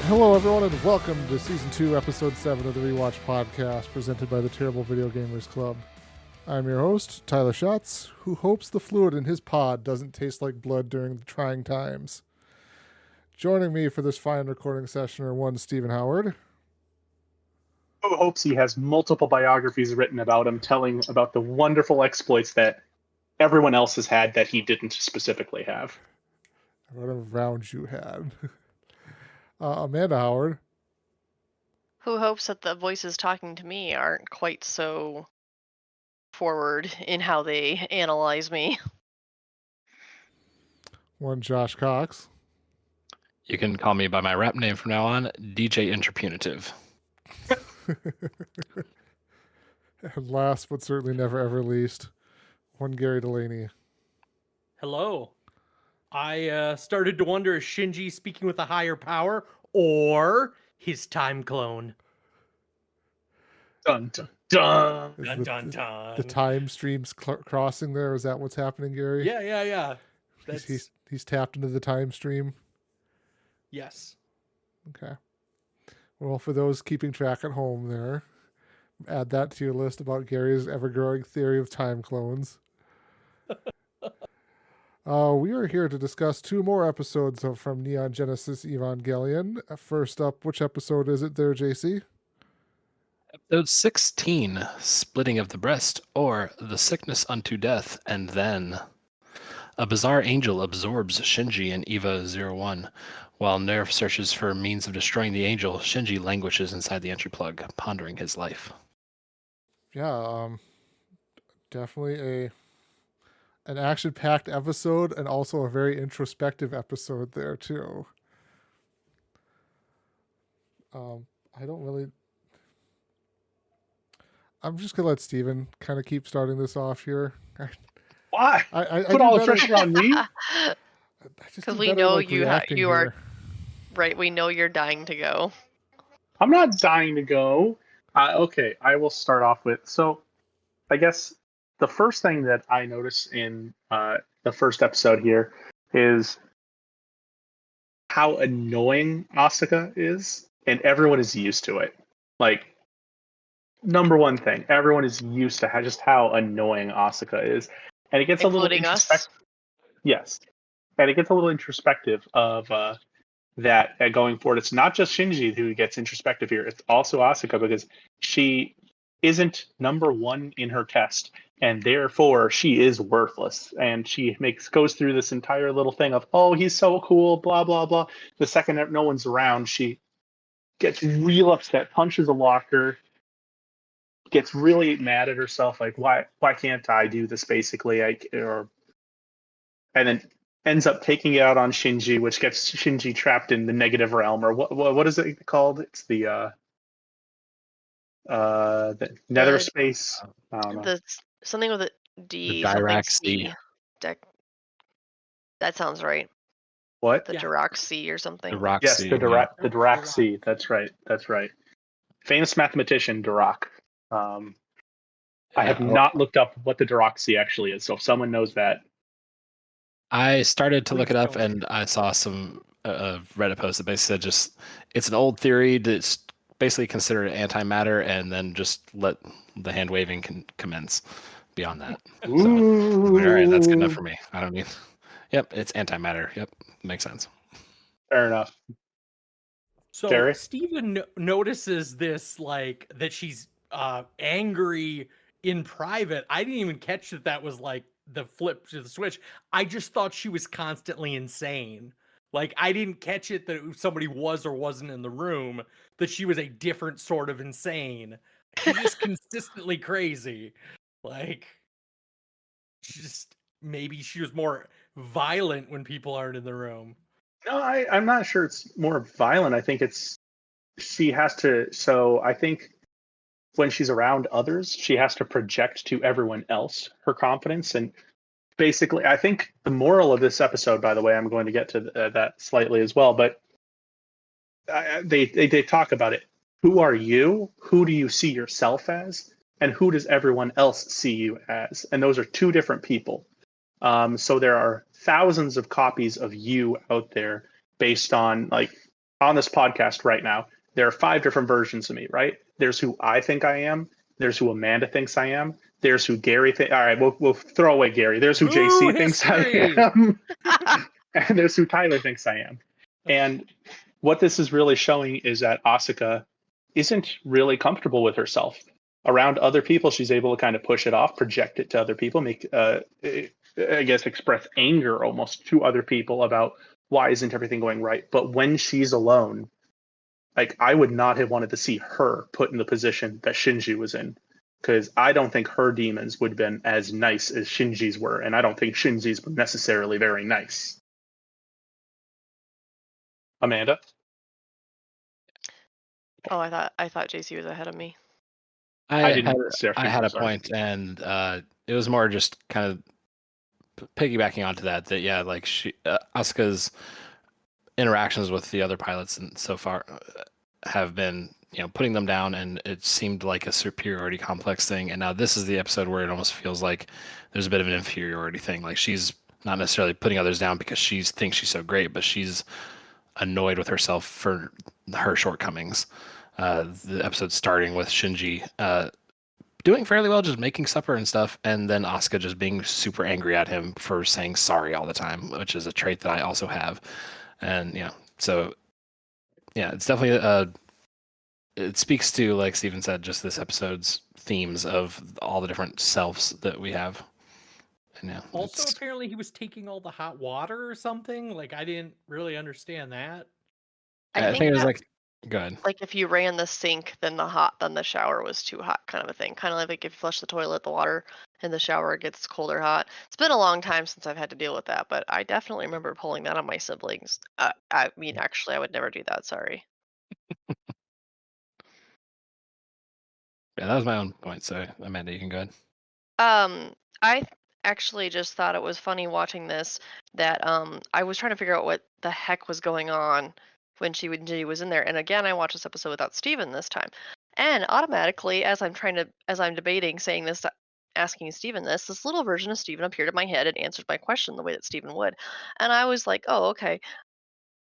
Hello, everyone, and welcome to Season 2, Episode 7 of the Rewatch podcast, presented by the Terrible Video Gamers Club. I'm your host, Tyler Schatz, who hopes the fluid in his pod doesn't taste like blood during the trying times. Joining me for this fine recording session are one Stephen Howard. Who hopes he has multiple biographies written about him, telling about the wonderful exploits that everyone else has had that he didn't specifically have. Whatever round you had. Amanda Howard. Who hopes that the voices talking to me aren't quite so forward in how they analyze me. One Josh Cox. You can call me by my rap name from now on, DJ Interpunitive. And last but certainly never ever least, one Gary Delaney. Hello. I started to wonder, is Shinji speaking with a higher power or his time clone? Dun, dun, dun. Dun, dun, dun. The time streams crossing there, is that what's happening, Gary? Yeah. He's tapped into the time stream. Yes. Okay. Well, for those keeping track at home there, add that to your list about Gary's ever-growing theory of time clones. We are here to discuss two more episodes from Neon Genesis Evangelion. First up, which episode is it there, JC? Episode 16, Splitting of the Breast, or The Sickness Unto Death, and then a bizarre angel absorbs Shinji and Eva-01. While NERV searches for means of destroying the angel, Shinji languishes inside the entry plug, pondering his life. Yeah, definitely an action-packed episode, and also a very introspective episode there too. I'm just gonna let Steven kind of keep starting this off here. Why? I Put all the pressure on me? Because we know you are right. We know you're dying to go. I'm not dying to go. Okay, I will start off with, so I guess the first thing that I notice in the first episode here is how annoying Asuka is, and everyone is used to it. Like, number one thing, everyone is used to just how annoying Asuka is, and it gets Including a little us. Yes, and it gets a little introspective of that going forward. It's not just Shinji who gets introspective here; it's also Asuka, because she isn't number one in her test, and therefore she is worthless. And she goes through this entire little thing of, oh, he's so cool, blah blah blah. The second that no one's around, she gets real upset, punches a locker, gets really mad at herself, like why can't I do this, basically, and then ends up taking it out on Shinji, which gets Shinji trapped in the negative realm, or what is it called? It's the nether space. I don't know. Something with a D. The Dirac something Sea. That sounds right. What? The Dirac Sea or something. The Rock Yes, Sea. the Dirac Sea. That's right. Famous mathematician Dirac. I have not looked up what the Dirac Sea actually is, so if someone knows that. I started to look it up, don't. and I saw some Reddit posts that basically said it's an old theory that's basically considered antimatter, and then just let the hand waving commence beyond that. So, all right, that's good enough for me. I don't need. Yep, it's antimatter. Yep, makes sense. Fair enough. So Gary? Steven notices this, like, that she's angry in private. I didn't even catch that was like the flip to the switch. I just thought she was constantly insane. Like, I didn't catch it that somebody was or wasn't in the room, that she was a different sort of insane. She's just consistently crazy. Like, maybe she was more violent when people aren't in the room. No, I'm not sure it's more violent. I think she has to. So I think when she's around others, she has to project to everyone else her confidence. And basically, I think the moral of this episode, by the way, I'm going to get to that slightly as well, but they talk about it. Who are you? Who do you see yourself as? And who does everyone else see you as? And those are two different people. So there are thousands of copies of you out there based on, like, on this podcast right now, there are 5 different versions of me, right? There's who I think I am. There's who Amanda thinks I am. There's who Gary thinks. All right, we'll throw away Gary. There's who JC thinks I am. And there's who Tyler thinks I am. And what this is really showing is that Asuka isn't really comfortable with herself. Around other people, she's able to kind of push it off, project it to other people, make, I guess, express anger almost to other people about why isn't everything going right. But when she's alone, like, I would not have wanted to see her put in the position that Shinji was in, because I don't think her demons would have been as nice as Shinji's were, and I don't think Shinji's were necessarily very nice. Amanda? Oh, I thought JC was ahead of me. I didn't. I had a point, and it was more just kind of piggybacking onto that. Yeah, like Asuka's interactions with the other pilots and so far have been, putting them down, and it seemed like a superiority complex thing. And now this is the episode where it almost feels like there's a bit of an inferiority thing. Like, she's not necessarily putting others down because she thinks she's so great, but she's annoyed with herself for her shortcomings. The episode starting with Shinji doing fairly well, just making supper and stuff, and then Asuka just being super angry at him for saying sorry all the time, which is a trait that I also have. And so it's definitely it speaks to, like Steven said, just this episode's themes of all the different selves that we have. And also, apparently he was taking all the hot water or something. Like, I didn't really understand that. I think it was like, go ahead. Like, if you ran the sink, then the shower was too hot, kind of a thing. Kind of like if you flush the toilet, the water in the shower gets cold or hot. It's been a long time since I've had to deal with that, but I definitely remember pulling that on my siblings. I mean, actually, I would never do that. Sorry. Yeah, that was my own point. So, Amanda, you can go ahead. I actually just thought it was funny watching this, that I was trying to figure out what the heck was going on when she was in there. And again, I watched this episode without Steven this time. And automatically, as I'm debating saying this, asking Steven this little version of Steven appeared in my head and answered my question the way that Steven would. And I was like, oh, okay.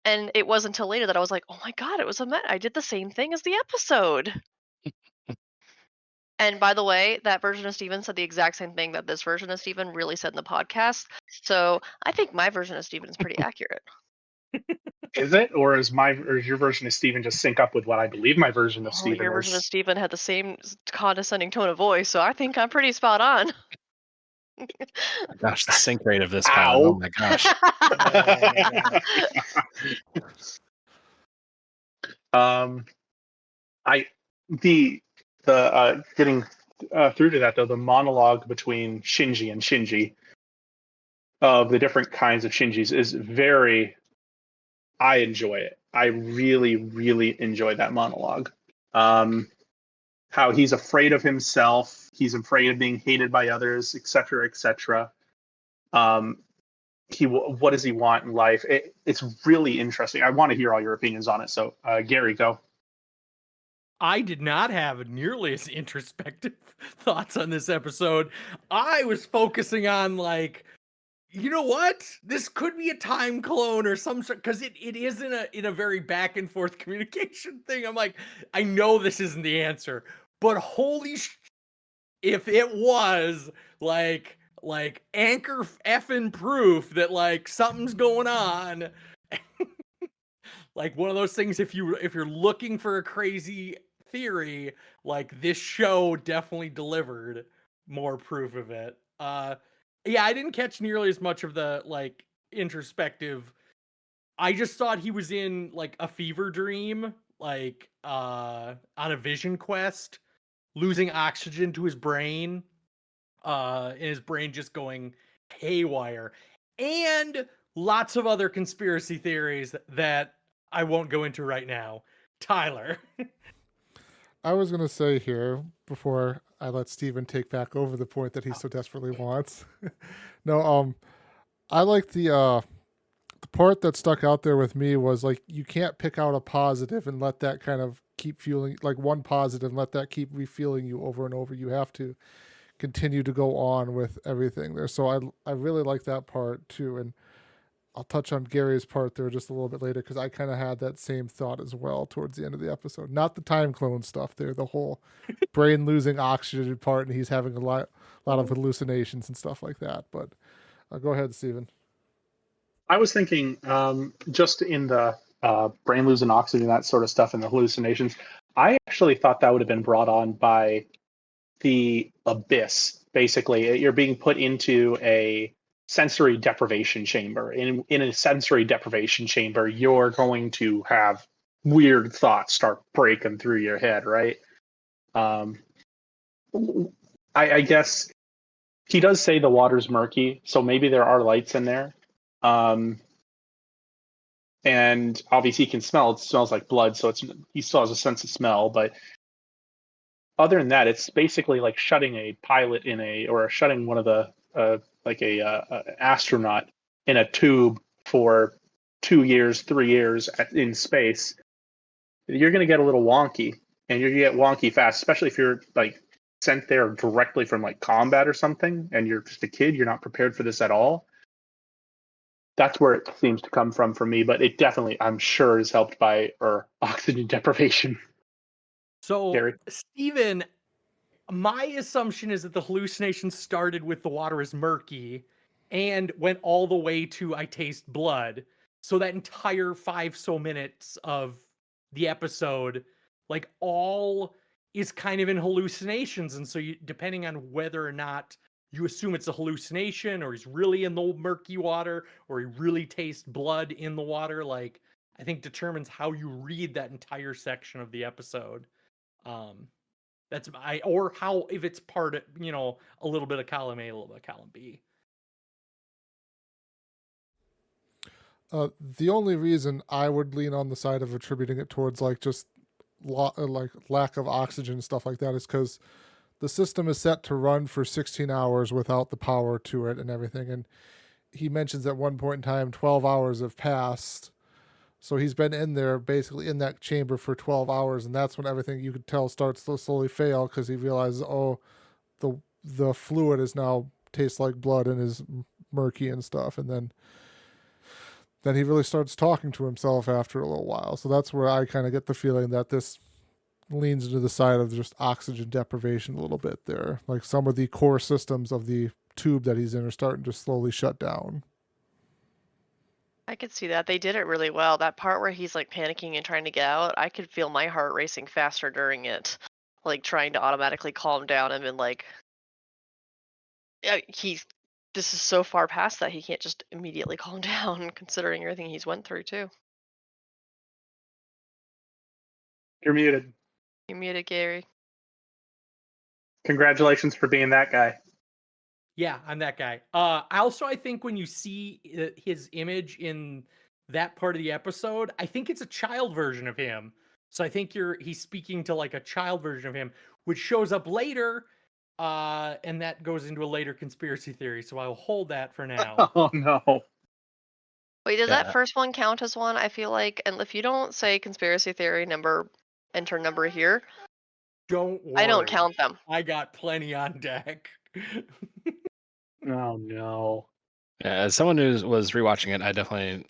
And it wasn't until later that I was like, oh my God, it was I did the same thing as the episode. And by the way, that version of Steven said the exact same thing that this version of Steven really said in the podcast. So I think my version of Steven is pretty accurate. Is it, or is your version of Steven just sync up with what I believe my version of Steven is? Your version of Steven had the same condescending tone of voice, so I think I'm pretty spot on. Gosh, the sync rate of this pilot! Oh my gosh. Getting through to that though, the monologue between Shinji and Shinji of the different kinds of Shinjis is very. I enjoy it. I really, really enjoy that monologue. How he's afraid of himself, he's afraid of being hated by others, etc., etc. What does he want in life? It's really interesting. I want to hear all your opinions on it. So, Gary, go. I did not have nearly as introspective thoughts on this episode. I was focusing on, like, you know what? This could be a time clone or some sort, because it is in a very back and forth communication thing. I'm like, I know this isn't the answer, but holy if it was like anchor effing proof that, like, something's going on. Like one of those things, if you're looking for a crazy theory, like, this show definitely delivered more proof of it. Yeah, I didn't catch nearly as much of the, like, introspective. I just thought he was in, like, a fever dream, like, on a vision quest, losing oxygen to his brain, and his brain just going haywire. And lots of other conspiracy theories that I won't go into right now. Tyler. I was going to say here, before I let Steven take back over the point that he so desperately wants. No, I like the part that stuck out there with me was, like, you can't pick out a positive and let that kind of keep fueling, like, one positive and let that keep refueling you over and over. You have to continue to go on with everything there. So I really like that part too. And I'll touch on Gary's part there just a little bit later because I kind of had that same thought as well towards the end of the episode. Not the time clone stuff there, the whole brain losing oxygen part, and he's having a lot of hallucinations and stuff like that. But go ahead, Steven. I was thinking just in the brain losing oxygen, that sort of stuff, and the hallucinations. I actually thought that would have been brought on by the abyss. Basically, you're being put into a sensory deprivation chamber. In a sensory deprivation chamber, you're going to have weird thoughts start breaking through your head, right? I guess he does say the water's murky, so maybe there are lights in there. And obviously he can smell. It smells like blood, so he still has a sense of smell. But other than that, it's basically like shutting a pilot shutting one of the astronaut in a tube for 2 years, 3 years in space. You're going to get a little wonky, and you're going to get wonky fast, especially if you're like sent there directly from like combat or something, and you're just a kid. You're not prepared for this at all. That's where it seems to come from for me, but it definitely, I'm sure, is helped by oxygen deprivation. So, Gary? Steven, my assumption is that the hallucination started with the water is murky and went all the way to I taste blood. So that entire 5 minutes of the episode, like, all is kind of in hallucinations. And so depending on whether or not you assume it's a hallucination, or he's really in the murky water, or he really tastes blood in the water, like, I think determines how you read that entire section of the episode. Or how, if it's part of, a little bit of column A, a little bit of column B. The only reason I would lean on the side of attributing it towards like just like lack of oxygen and stuff like that is because the system is set to run for 16 hours without the power to it and everything. And he mentions at one point in time 12 hours have passed. So he's been in there, basically in that chamber for 12 hours, and that's when everything you could tell starts to slowly fail because he realizes, the fluid is now tastes like blood and is murky and stuff. And then he really starts talking to himself after a little while. So that's where I kind of get the feeling that this leans into the side of just oxygen deprivation a little bit there. Like some of the core systems of the tube that he's in are starting to slowly shut down. I could see that. They did it really well. That part where he's like panicking and trying to get out, I could feel my heart racing faster during it. Like trying to automatically calm down and been like, this is so far past that he can't just immediately calm down considering everything he's went through too. You're muted. You muted, Gary. Congratulations for being that guy. Yeah, I'm that guy. I think when you see his image in that part of the episode, I think it's a child version of him. So I think he's speaking to like a child version of him, which shows up later, and that goes into a later conspiracy theory. So I will hold that for now. Oh no. Wait, does that first one count as one? I feel like, and if you don't say conspiracy theory enter number here, don't worry. I don't count them. I got plenty on deck. Oh no. Yeah, as someone who was rewatching it, I definitely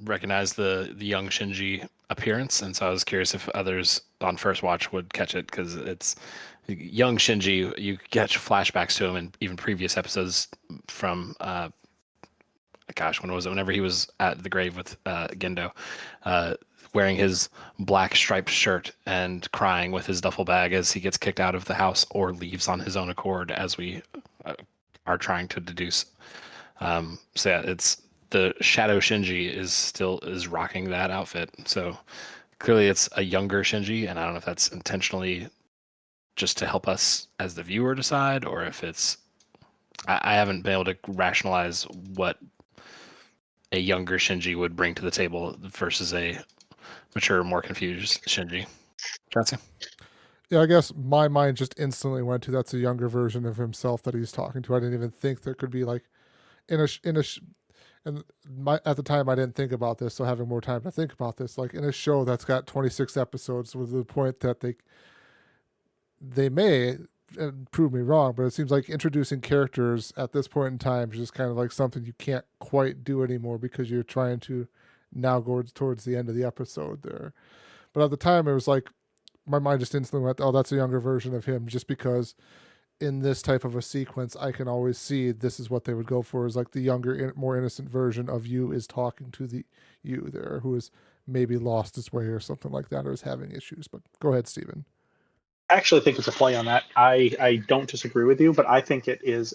recognized the young Shinji appearance, and so I was curious if others on first watch would catch it, because it's young Shinji. You catch flashbacks to him in even previous episodes from when was it? Whenever he was at the grave with Gendo, wearing his black striped shirt and crying with his duffel bag as he gets kicked out of the house or leaves on his own accord, as we are trying to deduce. So yeah, it's the Shadow Shinji is rocking that outfit. So clearly it's a younger Shinji, and I don't know if that's intentionally just to help us as the viewer decide, or if it's I haven't been able to rationalize what a younger Shinji would bring to the table versus a mature, more confused Shinji. Chatsy? Yeah, I guess my mind just instantly went to that's a younger version of himself that he's talking to. I didn't even think there could be like at the time I didn't think about this, so having more time to think about this, like in a show that's got 26 episodes, with the point that they may and prove me wrong, but it seems like introducing characters at this point in time is just kind of like something you can't quite do anymore because you're trying to now go towards the end of the episode there. But at the time, it was like my mind just instantly went, "Oh, that's a younger version of him," just because in this type of a sequence, I can always see this is what they would go for, is like the younger, more innocent version of you is talking to the you there, who is maybe lost his way or something like that, or is having issues. But go ahead, Steven. I actually think it's a play on that. I don't disagree with you, but I think it is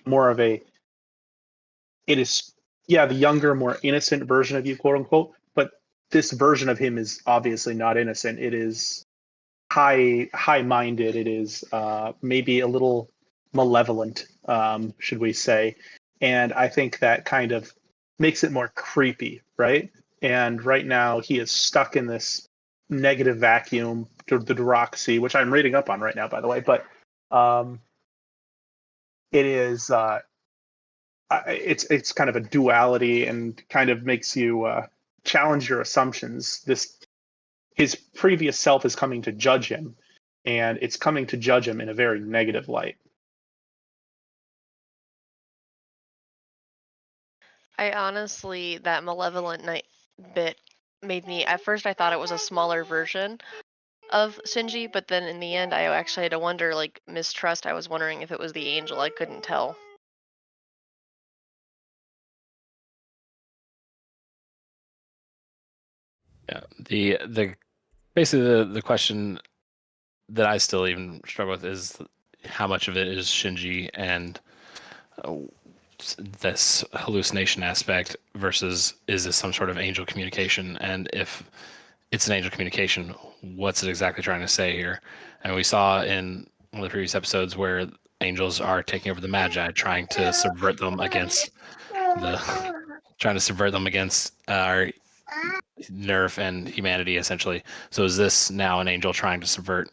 more of a, it is, yeah, the younger, more innocent version of you, quote unquote. But this version of him is obviously not innocent. It is high-minded. It is maybe a little malevolent, should we say. And I think that kind of makes it more creepy, right? And right now he is stuck in this negative vacuum, the Deroxy, which I'm reading up on right now, by the way. But it is it's kind of a duality and kind of makes you challenge your assumptions. His previous self is coming to judge him, and it's coming to judge him in a very negative light. I honestly, that malevolent night bit made me, at first I thought it was a smaller version of Shinji, but then in the end I actually had to wonder, like, mistrust. I was wondering if it was the angel. I couldn't tell. Yeah. The basically the question that I still even struggle with is how much of it is Shinji and this hallucination aspect versus is this some sort of angel communication? And if it's an angel communication, what's it exactly trying to say here? And we saw in one of the previous episodes where angels are taking over the Magi, trying to subvert them against our NERV and humanity, essentially. So is this now an angel trying to subvert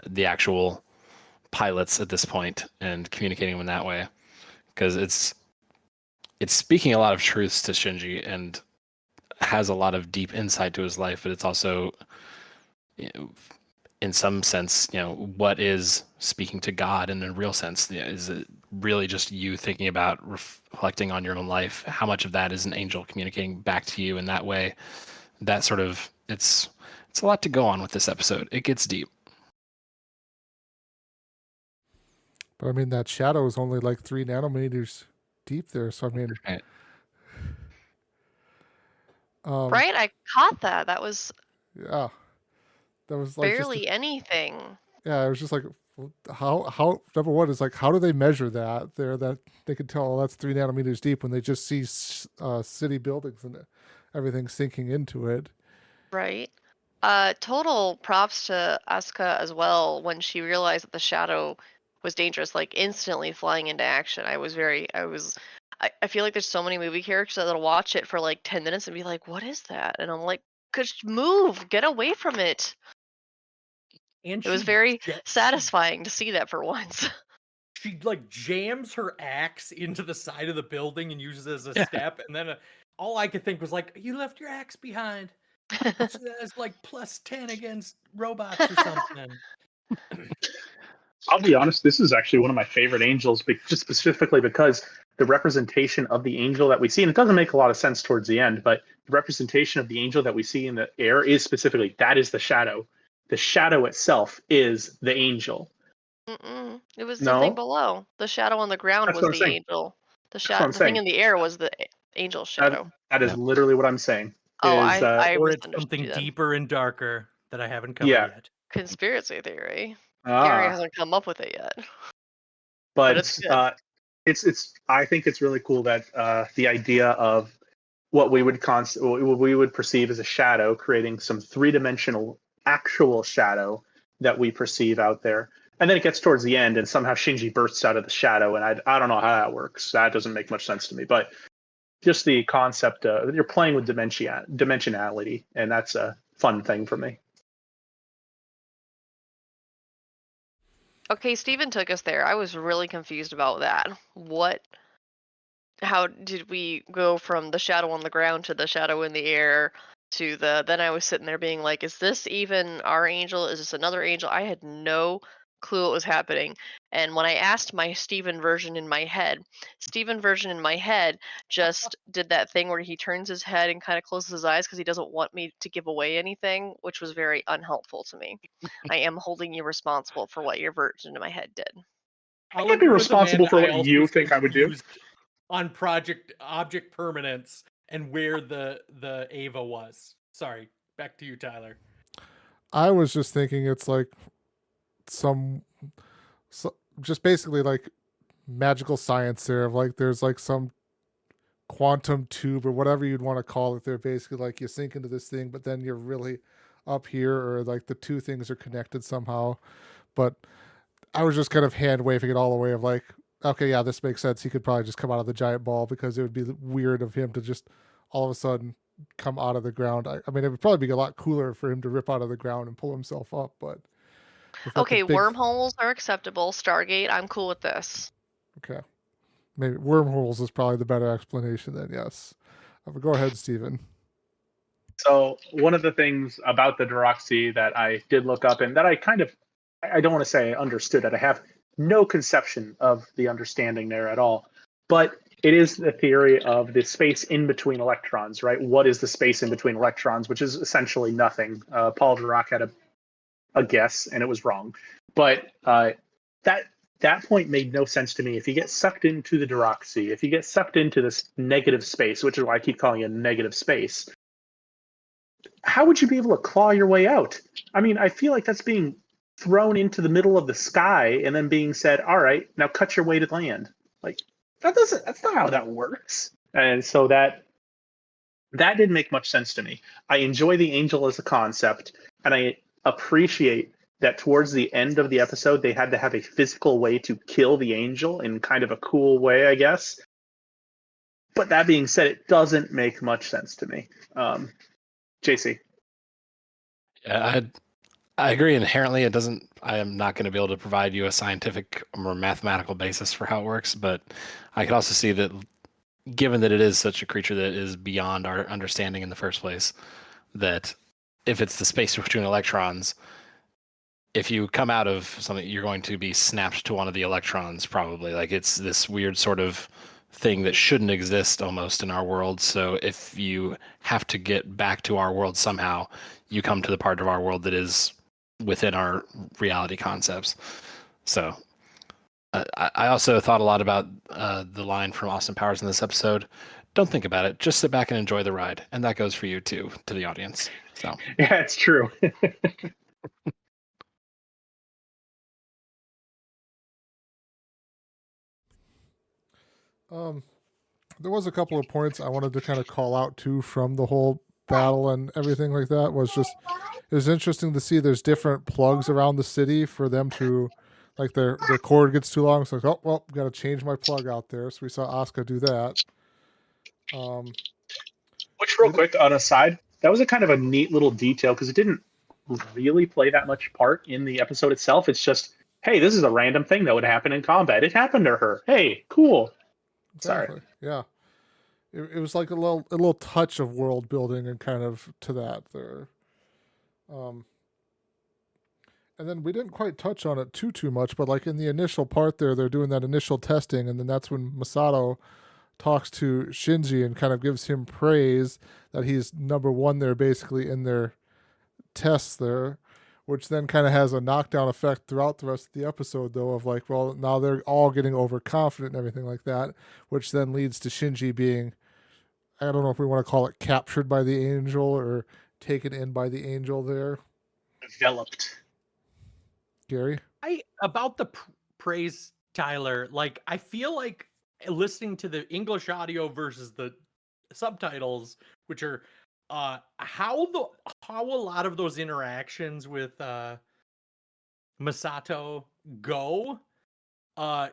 the actual pilots at this point and communicating in that way? Because it's speaking a lot of truths to Shinji and has a lot of deep insight to his life, but it's also, in some sense, what is speaking to God in a real sense? Is it really just you thinking about reflecting on your own life? How much of that is an angel communicating back to you in that way? That sort of, it's a lot to go on with this episode. It gets deep. But I mean, that shadow is only like 3 nanometers deep there. So I mean, Right. Right? I caught that. That was yeah, that was like barely anything. yeah, it was just like how number one is like how do they measure that there that they could tell that's 3 nanometers deep when they just see city buildings and everything sinking into it. Right. Total props to Asuka as well when she realized that the shadow was dangerous, like instantly flying into action. I feel like there's so many movie characters that'll watch it for like 10 minutes and be like, what is that? And I'm like, just move, get away from it. And It was very satisfying to see that for once. She like jams her axe into the side of the building and uses it as a step, and then all I could think was like, you left your axe behind. It's like +10 against robots or something. I'll be honest, this is actually one of my favorite angels, just specifically because the representation of the angel that we see, and it doesn't make a lot of sense towards the end, but the representation of the angel that we see in the air is specifically, that is the shadow. The shadow itself is the angel. It was the No? thing below. The shadow on the ground That's was what I'm the saying. angel. The That's what I'm thing saying. in the air was the angel shadow. That is literally what I'm saying. Oh, Is, I Or it's misunderstood something you then. deeper and darker that I haven't covered Yeah. yet. Conspiracy theory. Gary hasn't come up with it yet. But it's good. it's I think it's really cool that the idea of what we would perceive as a shadow, creating some 3-dimensional actual shadow that we perceive out there. And then it gets towards the end and somehow Shinji bursts out of the shadow, and I don't know how that works. That doesn't make much sense to me. But just the concept you're playing with dimensionality, and that's a fun thing for me. Okay, Steven took us there. I was really confused about that. How did we go from the shadow on the ground to the shadow in the air to then I was sitting there being like, is this even our angel? Is this another angel? I had no clue what was happening. And when I asked my Steven version in my head just did that thing where he turns his head and kind of closes his eyes because he doesn't want me to give away anything, which was very unhelpful to me. I am holding you responsible for what your version in my head did. I can't be responsible for what you think I would do. On object permanence and where the Ava was. Sorry, back to you, Tyler. I was just thinking it's like just basically like magical science there of like there's like some quantum tube or whatever you'd want to call it. They're basically like you sink into this thing, but then you're really up here, or like the two things are connected somehow. But I was just kind of hand waving it all the way of like, okay, yeah, this makes sense. He could probably just come out of the giant ball because it would be weird of him to just all of a sudden come out of the ground. I mean, it would probably be a lot cooler for him to rip out of the ground and pull himself up, but okay, wormholes are acceptable. Stargate, I'm cool with this. Okay. Maybe wormholes is probably the better explanation then, yes. But go ahead, Steven. So one of the things about the Deroxy that I did look up and that I don't want to say I understood it. I have no conception of the understanding there at all. But it is the theory of the space in between electrons, right? What is the space in between electrons, which is essentially nothing. Paul Dirac had a guess, and it was wrong. But that point made no sense to me. If you get sucked into the Deroxy, if you get sucked into this negative space, which is why I keep calling it negative space, how would you be able to claw your way out? I mean, I feel like that's being thrown into the middle of the sky and then being said, all right, now cut your way to land. Like, that's not how that works. And so that didn't make much sense to me. I enjoy the angel as a concept, and I appreciate that towards the end of the episode, they had to have a physical way to kill the angel in kind of a cool way, I guess. But that being said, it doesn't make much sense to me. JC. Yeah, I agree. Inherently, it doesn't. I am not going to be able to provide you a scientific or mathematical basis for how it works, but I could also see that, given that it is such a creature that is beyond our understanding in the first place, that if it's the space between electrons, if you come out of something, you're going to be snapped to one of the electrons, probably. Like, it's this weird sort of thing that shouldn't exist almost in our world. So if you have to get back to our world somehow, you come to the part of our world that is within our reality concepts. So I also thought a lot about the line from Austin Powers in this episode. Don't think about it. Just sit back and enjoy the ride. And that goes for you too, to the audience. So yeah, it's true. There was a couple of points I wanted to kind of call out too from the whole battle and everything like that. It was interesting to see there's different plugs around the city for them to, like their cord gets too long, so it's like, oh well, got to change my plug out there. So we saw Asuka do that. Which, real quick, on a side, that was a kind of a neat little detail because it didn't really play that much part in the episode itself. It's just, hey, this is a random thing that would happen in combat. It happened to her. Hey, cool. Exactly. Sorry. Yeah. It was like a little touch of world building and kind of to that there. And then we didn't quite touch on it too much, but like in the initial part there, they're doing that initial testing, and then that's when Masato talks to Shinji and kind of gives him praise that he's number one there basically in their tests there, which then kind of has a knockdown effect throughout the rest of the episode though of like, well, now they're all getting overconfident and everything like that, which then leads to Shinji being, I don't know if we want to call it captured by the angel or taken in by the angel there. Developed. Gary? About the praise, Tyler, like I feel like listening to the English audio versus the subtitles, which are how a lot of those interactions with Masato go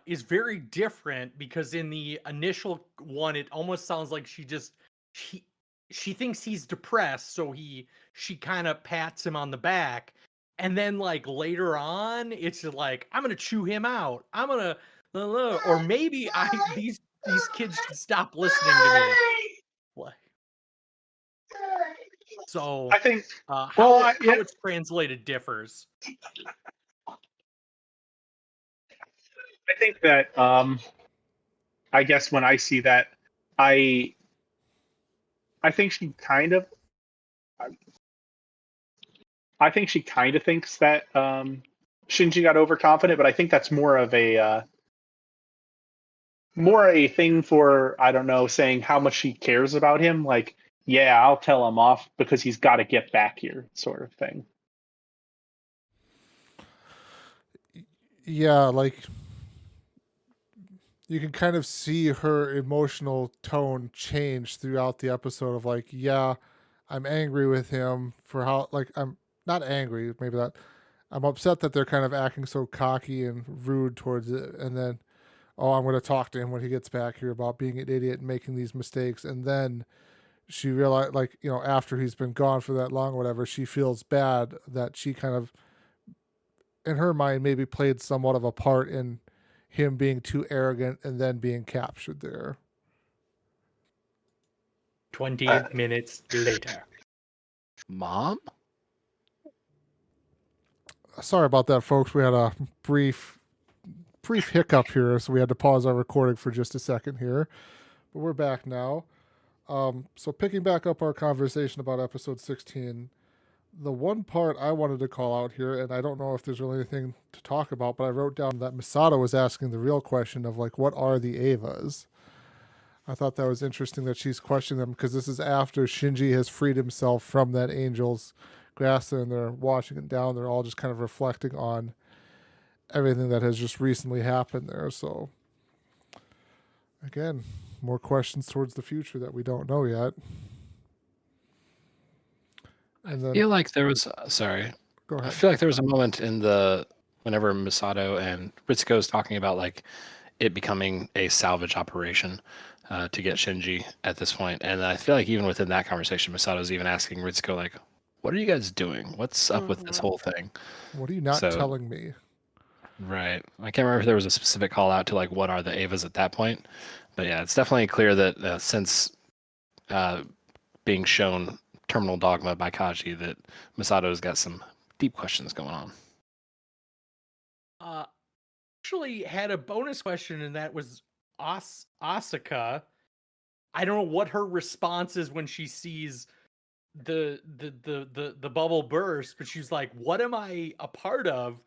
is very different, because in the initial one it almost sounds like she thinks he's depressed, so she kind of pats him on the back, and then like later on it's like, I'm gonna chew him out, I'm gonna or maybe these kids should stop listening to me. What? So I think how it's translated differs. I think that I guess when I see that, I think she kind of thinks that Shinji got overconfident, but I think that's more a thing for, I don't know, saying how much she cares about him. Like, yeah, I'll tell him off because he's got to get back here, sort of thing. Yeah, like you can kind of see her emotional tone change throughout the episode of like, yeah, I'm angry with him for how, like, I'm not angry, maybe that I'm upset that they're kind of acting so cocky and rude towards it. And then, oh, I'm going to talk to him when he gets back here about being an idiot and making these mistakes. And then she realized, like, after he's been gone for that long or whatever, she feels bad that she kind of, in her mind, maybe played somewhat of a part in him being too arrogant and then being captured there. 20 minutes later. Mom? Sorry about that, folks. We had a brief hiccup here, so we had to pause our recording for just a second here. But we're back now. So picking back up our conversation about episode 16, the one part I wanted to call out here, and I don't know if there's really anything to talk about, but I wrote down that Misato was asking the real question of, like, what are the Evas? I thought that was interesting that she's questioning them, because this is after Shinji has freed himself from that angel's grasp, and they're watching it down. They're all just kind of reflecting on everything that has just recently happened there. So, again, more questions towards the future that we don't know yet. And then, I feel like there was sorry. go I ahead. feel like there was a moment in whenever Misato and Ritsuko is talking about like it becoming a salvage operation to get Shinji at this point, and I feel like even within that conversation, Misato's even asking Ritsuko like, "What are you guys doing? What's up with this whole thing?" What are you not telling me? Right. I can't remember if there was a specific call out to like what are the Evas at that point, but yeah, it's definitely clear that since being shown Terminal Dogma by Kaji, that Misato's got some deep questions going on. Actually had a bonus question, and that was Asuka. I don't know what her response is when she sees the bubble burst, but she's like, "What am I a part of?"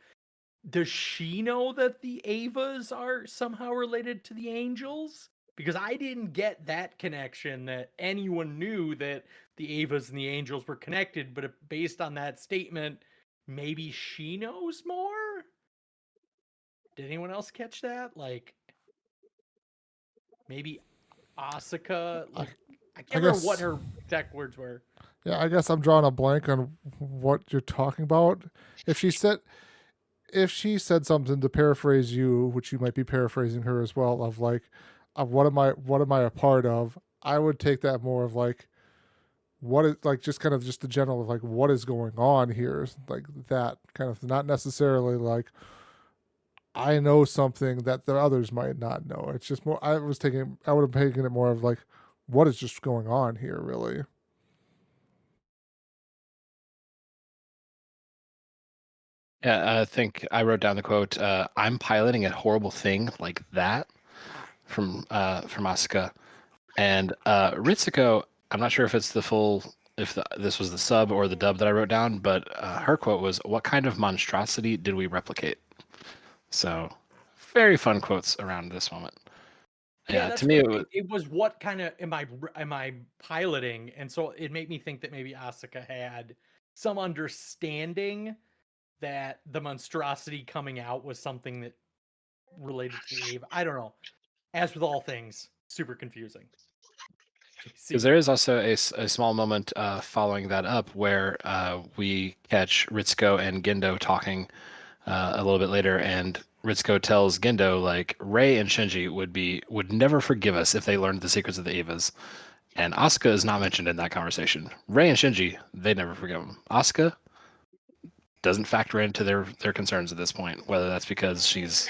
Does she know that the Evas are somehow related to the angels? Because I didn't get that connection that anyone knew that the Evas and the angels were connected, but based on that statement, maybe she knows more? Did anyone else catch that? Like, maybe Asuka, like, I can't remember what her exact words were. Yeah, I guess I'm drawing a blank on what you're talking about. If she said something, to paraphrase you, which you might be paraphrasing her as well, of like, what am I a part of? I would take that more of like, what is, like, just kind of just the general of like, what is going on here, like that kind of, not necessarily like I know something that the others might not know. It's just more, I would have taken it more of like, what is just going on here, really. Yeah, I think I wrote down the quote, "I'm piloting a horrible thing like that," from Asuka, and Ritsuko. I'm not sure if it's this was the sub or the dub that I wrote down, but her quote was, "What kind of monstrosity did we replicate?" So, very fun quotes around this moment. Yeah, To me, it was what kind of am I piloting, and so it made me think that maybe Asuka had some understanding that the monstrosity coming out was something that related to the Eve. I don't know. As with all things, super confusing. because there is also a small moment following that up where we catch Ritsuko and Gendo talking a little bit later, and Ritsuko tells Gendo like Rei and Shinji would never forgive us if they learned the secrets of the Evas, and Asuka is not mentioned in that conversation. Rei and Shinji, they never forgive them. Asuka doesn't factor into their concerns at this point, whether that's because she's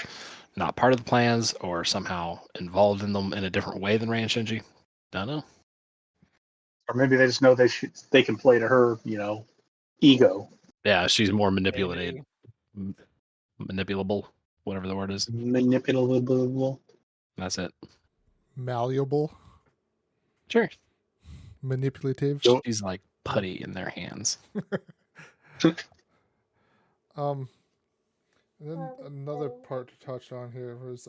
not part of the plans or somehow involved in them in a different way than Rei and Shinji. Don't know. Or maybe they just know they can play to her, ego. Yeah, she's more manipulable. whatever the word is. Manipulable. That's it. Malleable, Sure. manipulative. She's like putty in their hands. And then another part to touch on here was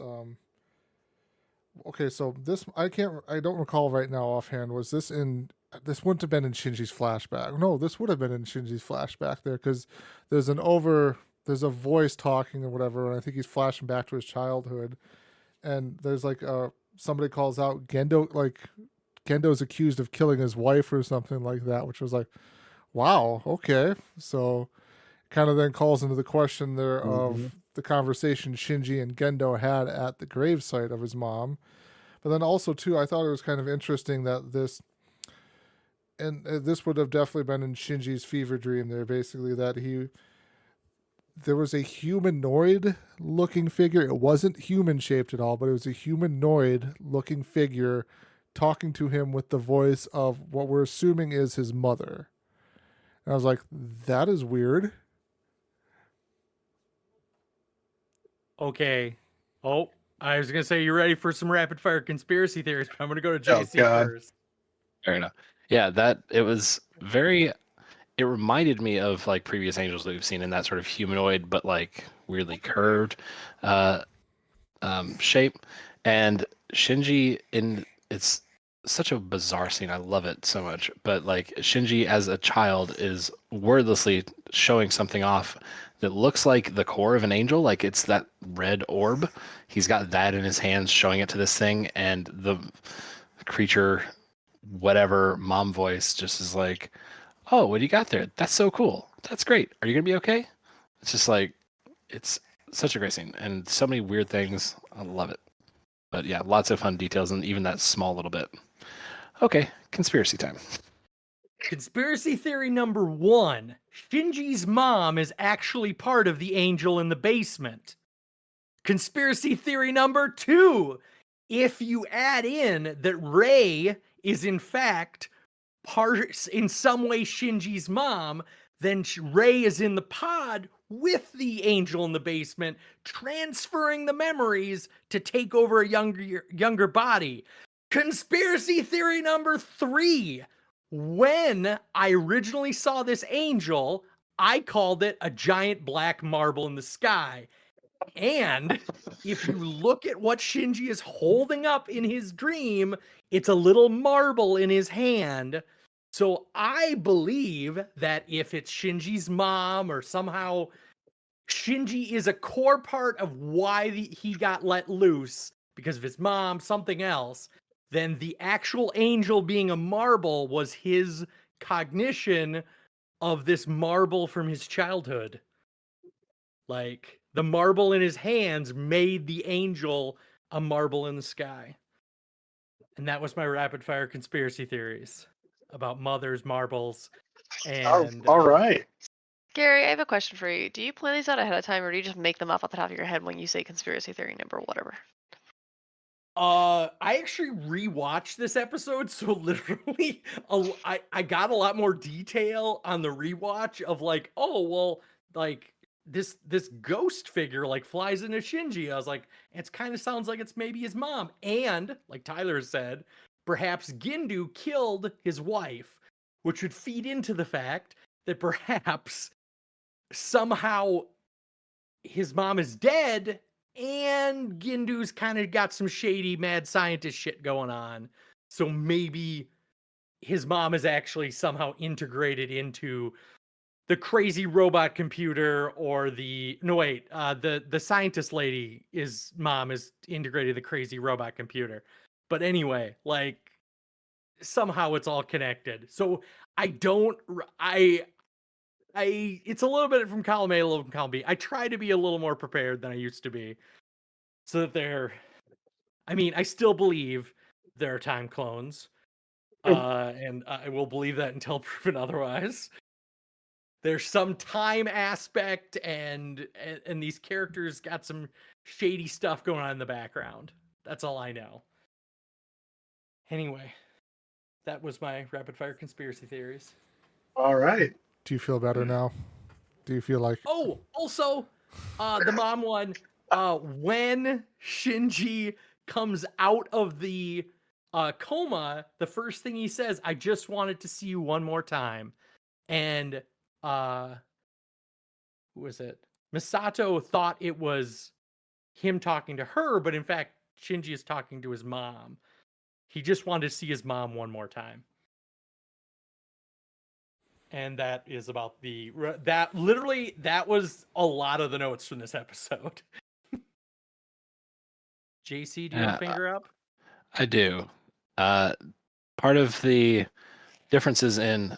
okay, so this I don't recall right now offhand. Was this in? This wouldn't have been in Shinji's flashback. No, this would have been in Shinji's flashback there because there's there's a voice talking or whatever, and I think he's flashing back to his childhood, and there's like somebody calls out Gendo, like Gendo's accused of killing his wife or something like that, which was like, wow, okay, so kind of then calls into the question there of the conversation Shinji and Gendo had at the gravesite of his mom. But then also, too, I thought it was kind of interesting that this would have definitely been in Shinji's fever dream there, basically, that there was a humanoid looking figure. It wasn't human shaped at all, but it was a humanoid looking figure talking to him with the voice of what we're assuming is his mother. And I was like, that is weird. Okay. Oh, I was gonna say you ready for some rapid fire conspiracy theories, but I'm gonna go to JC first. Fair enough. Yeah, it was very. It reminded me of like previous angels that we've seen in that sort of humanoid, but like weirdly curved shape. And Shinji it's such a bizarre scene. I love it so much. But like Shinji as a child is wordlessly showing something off that looks like the core of an angel. Like it's that red orb. He's got that in his hands, showing it to this thing, and the creature, whatever mom voice, just is like, "Oh, what do you got there? That's so cool. That's great. Are you gonna be okay?" It's just like, it's such a great scene, and so many weird things. I love it. But yeah, lots of fun details, and even that small little bit. Okay, conspiracy time. Conspiracy theory number 1. Shinji's mom is actually part of the angel in the basement. Conspiracy theory number 2. If you add in that Rei is in fact in some way Shinji's mom, then Rei is in the pod with the angel in the basement, transferring the memories to take over a younger body. Conspiracy theory number 3. When I originally saw this angel, I called it a giant black marble in the sky. And if you look at what Shinji is holding up in his dream, it's a little marble in his hand. So I believe that if it's Shinji's mom or somehow Shinji is a core part of why he got let loose because of his mom, something else, then the actual angel being a marble was his cognition of this marble from his childhood. Like, the marble in his hands made the angel a marble in the sky. And that was my rapid fire conspiracy theories about mothers, marbles, and all right. Gary, I have a question for you. Do you plan these out ahead of time, or do you just make them up off the top of your head when you say conspiracy theory number whatever? I actually rewatched this episode, so literally, I got a lot more detail on the rewatch of like, oh well, like this ghost figure like flies into Shinji. I was like, it kind of sounds like it's maybe his mom, and like Tyler said, perhaps Gindu killed his wife, which would feed into the fact that perhaps somehow his mom is dead and Gindu's kind of got some shady mad scientist shit going on. So maybe his mom is actually somehow integrated into the crazy robot computer, or the scientist lady's mom is integrated the crazy robot computer. But anyway, like somehow it's all connected. So it's a little bit from column A, a little from column B. I try to be a little more prepared than I used to be, so that I still believe there are time clones, and I will believe that until proven otherwise. There's some time aspect, and these characters got some shady stuff going on in the background. That's all I know. Anyway, that was my rapid fire conspiracy theories. All right. Do you feel better now? Do you feel like... Oh, also, the mom one, when Shinji comes out of the coma, the first thing he says, "I just wanted to see you one more time," and who was it? Misato thought it was him talking to her, but in fact, Shinji is talking to his mom. He just wanted to see his mom one more time. And that is about that was a lot of the notes from this episode. JC, do you have a finger up? I do. Part of the differences in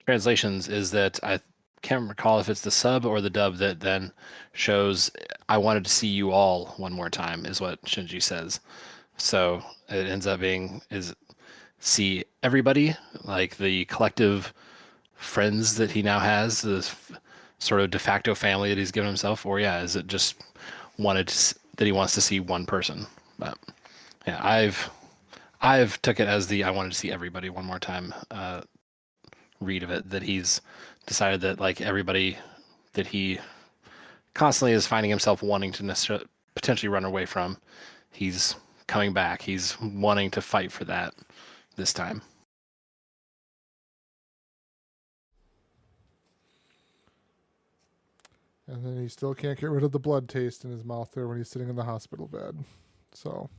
translations is that I can't recall if it's the sub or the dub that then shows "I wanted to see you all one more time" is what Shinji says. So it ends up being is see everybody, like the collective friends that he now has, this sort of de facto family that he's given himself, or is it just that he wants to see one person? But yeah, I've took it as the "I wanted to see everybody one more time" read of it, that he's decided that like everybody that he constantly is finding himself wanting to potentially run away from, he's coming back. He's wanting to fight for that this time. And then he still can't get rid of the blood taste in his mouth there when he's sitting in the hospital bed. So,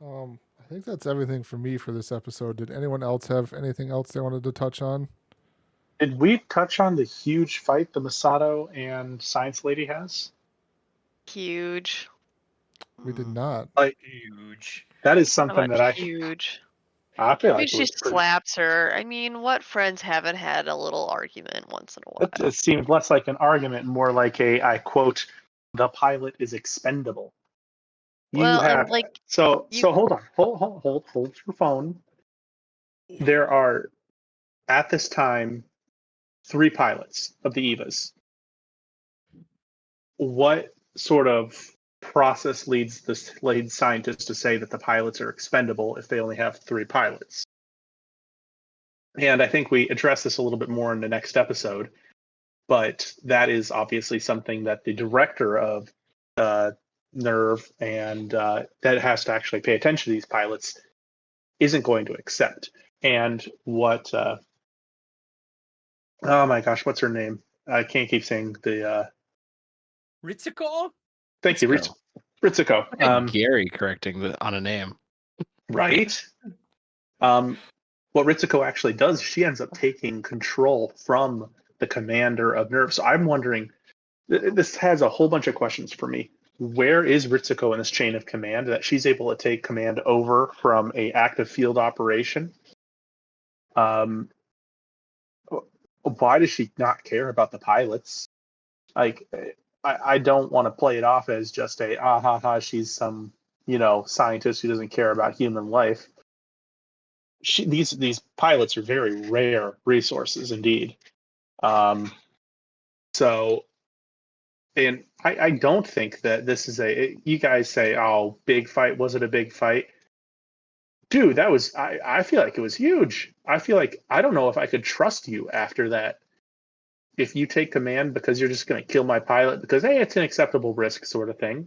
I think that's everything for me for this episode. Did anyone else have anything else they wanted to touch on? Did we touch on the huge fight the Masato and Science Lady has? Huge. We did not. Like, Huge. that is something that Huge. I feel I mean, like she slaps her. I mean, what friends haven't had a little argument once in a while? it seemed less like an argument, more like I quote, "The pilot is expendable." Well, You have and like so hold on, hold your phone. There are at this time 3 pilots of the EVAs. What sort of process leads the lead scientists to say that the pilots are expendable if they only have 3 pilots? And I think we address this a little bit more in the next episode, but that is obviously something that the director of NERV and that has to actually pay attention to these pilots isn't going to accept. And what oh my gosh, what's her name? I can't keep saying the Ritsuko? thank you, Ritsuko. Gary correcting on a name. Right. What Ritsuko actually does, she ends up taking control from the commander of NERV. So I'm wondering, this has a whole bunch of questions for me. Where is Ritsuko in this chain of command that she's able to take command over from a active field operation? Why does she not care about the pilots? Like, I don't want to play it off as just she's some, scientist who doesn't care about human life. These pilots are very rare resources indeed. So, and I don't think that this is you guys say, "Oh, big fight." Was it a big fight? Dude, that was, I feel like it was huge. I feel like, I don't know if I could trust you after that. If you take command because you're just going to kill my pilot because, hey, it's an acceptable risk sort of thing.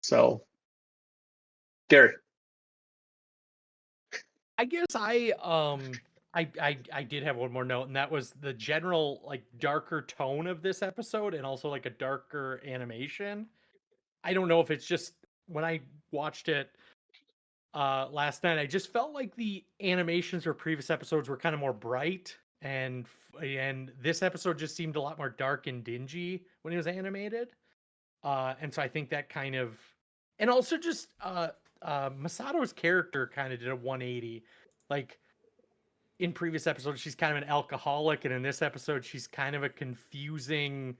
So, Gary. I guess I did have one more note, and that was the general like darker tone of this episode, and also like a darker animation. I don't know if it's just when I watched it last night, I just felt like the animations for previous episodes were kind of more bright, and this episode just seemed a lot more dark and dingy when it was animated. And so I think that kind of, and also just Masato's character kind of did a 180. Like in previous episodes, she's kind of an alcoholic, and in this episode, she's kind of a confusing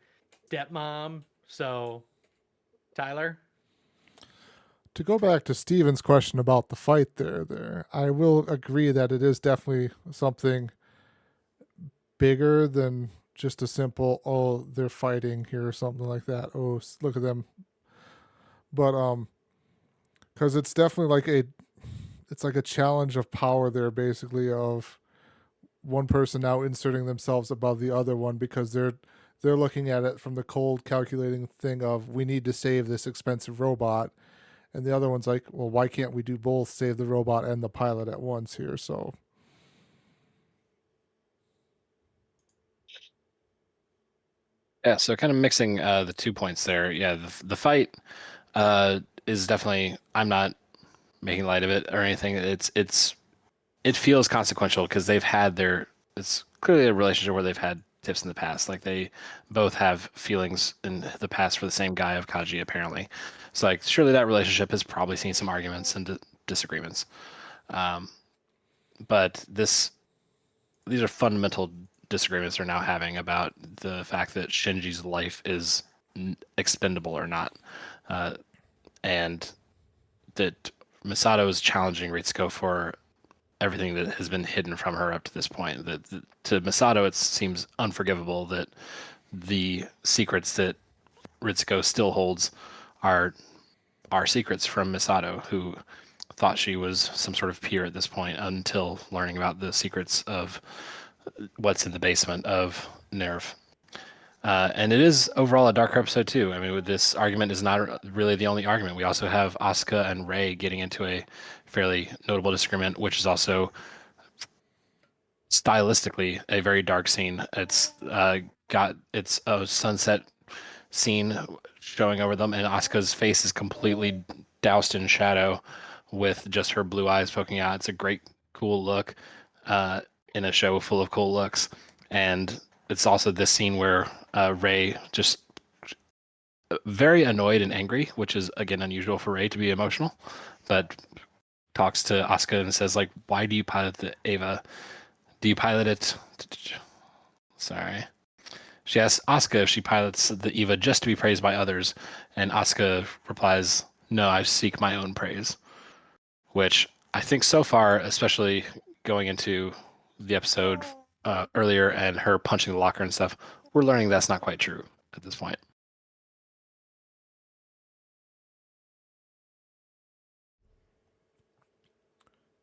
stepmom. So, Tyler? To go back to Steven's question about the fight there, I will agree that it is definitely something bigger than just a simple, "Oh, they're fighting here," or something like that. "Oh, look at them." But because it's definitely it's like a challenge of power there, basically, of one person now inserting themselves above the other one because they're looking at it from the cold calculating thing of we need to save this expensive robot, and the other one's like, well, why can't we do both, save the robot and the pilot at once here? So Yeah, so kind of mixing the 2 points there. Yeah, the fight is definitely. I'm not making light of it or anything. It feels consequential because they've had their. It's clearly a relationship where they've had tips in the past. Like they both have feelings in the past for the same guy of Kaji apparently. So like surely that relationship has probably seen some arguments and disagreements. But these are fundamental disagreements they're now having about the fact that Shinji's life is expendable or not, and that Misato is challenging Ritsuko for everything that has been hidden from her up to this point. That to Misato, it seems unforgivable that the secrets that Ritsuko still holds are secrets from Misato, who thought she was some sort of peer at this point until learning about the secrets of what's in the basement of NERV. And it is overall a darker episode too. I mean, this argument is not really the only argument. We also have Asuka and Rei getting into a fairly notable disagreement, which is also stylistically a very dark scene. It's it's a sunset scene showing over them, and Asuka's face is completely doused in shadow with just her blue eyes poking out. It's a great, cool look in a show full of cool looks. And it's also this scene where Rei just very annoyed and angry, which is again unusual for Rei to be emotional, but talks to Asuka and says like, "Why do you pilot the Eva? Do you pilot it?" Sorry. She asks Asuka if she pilots the Eva just to be praised by others, and Asuka replies, "No, I seek my own praise." Which I think so far, especially going into the episode earlier and her punching the locker and stuff, we're learning that's not quite true at this point.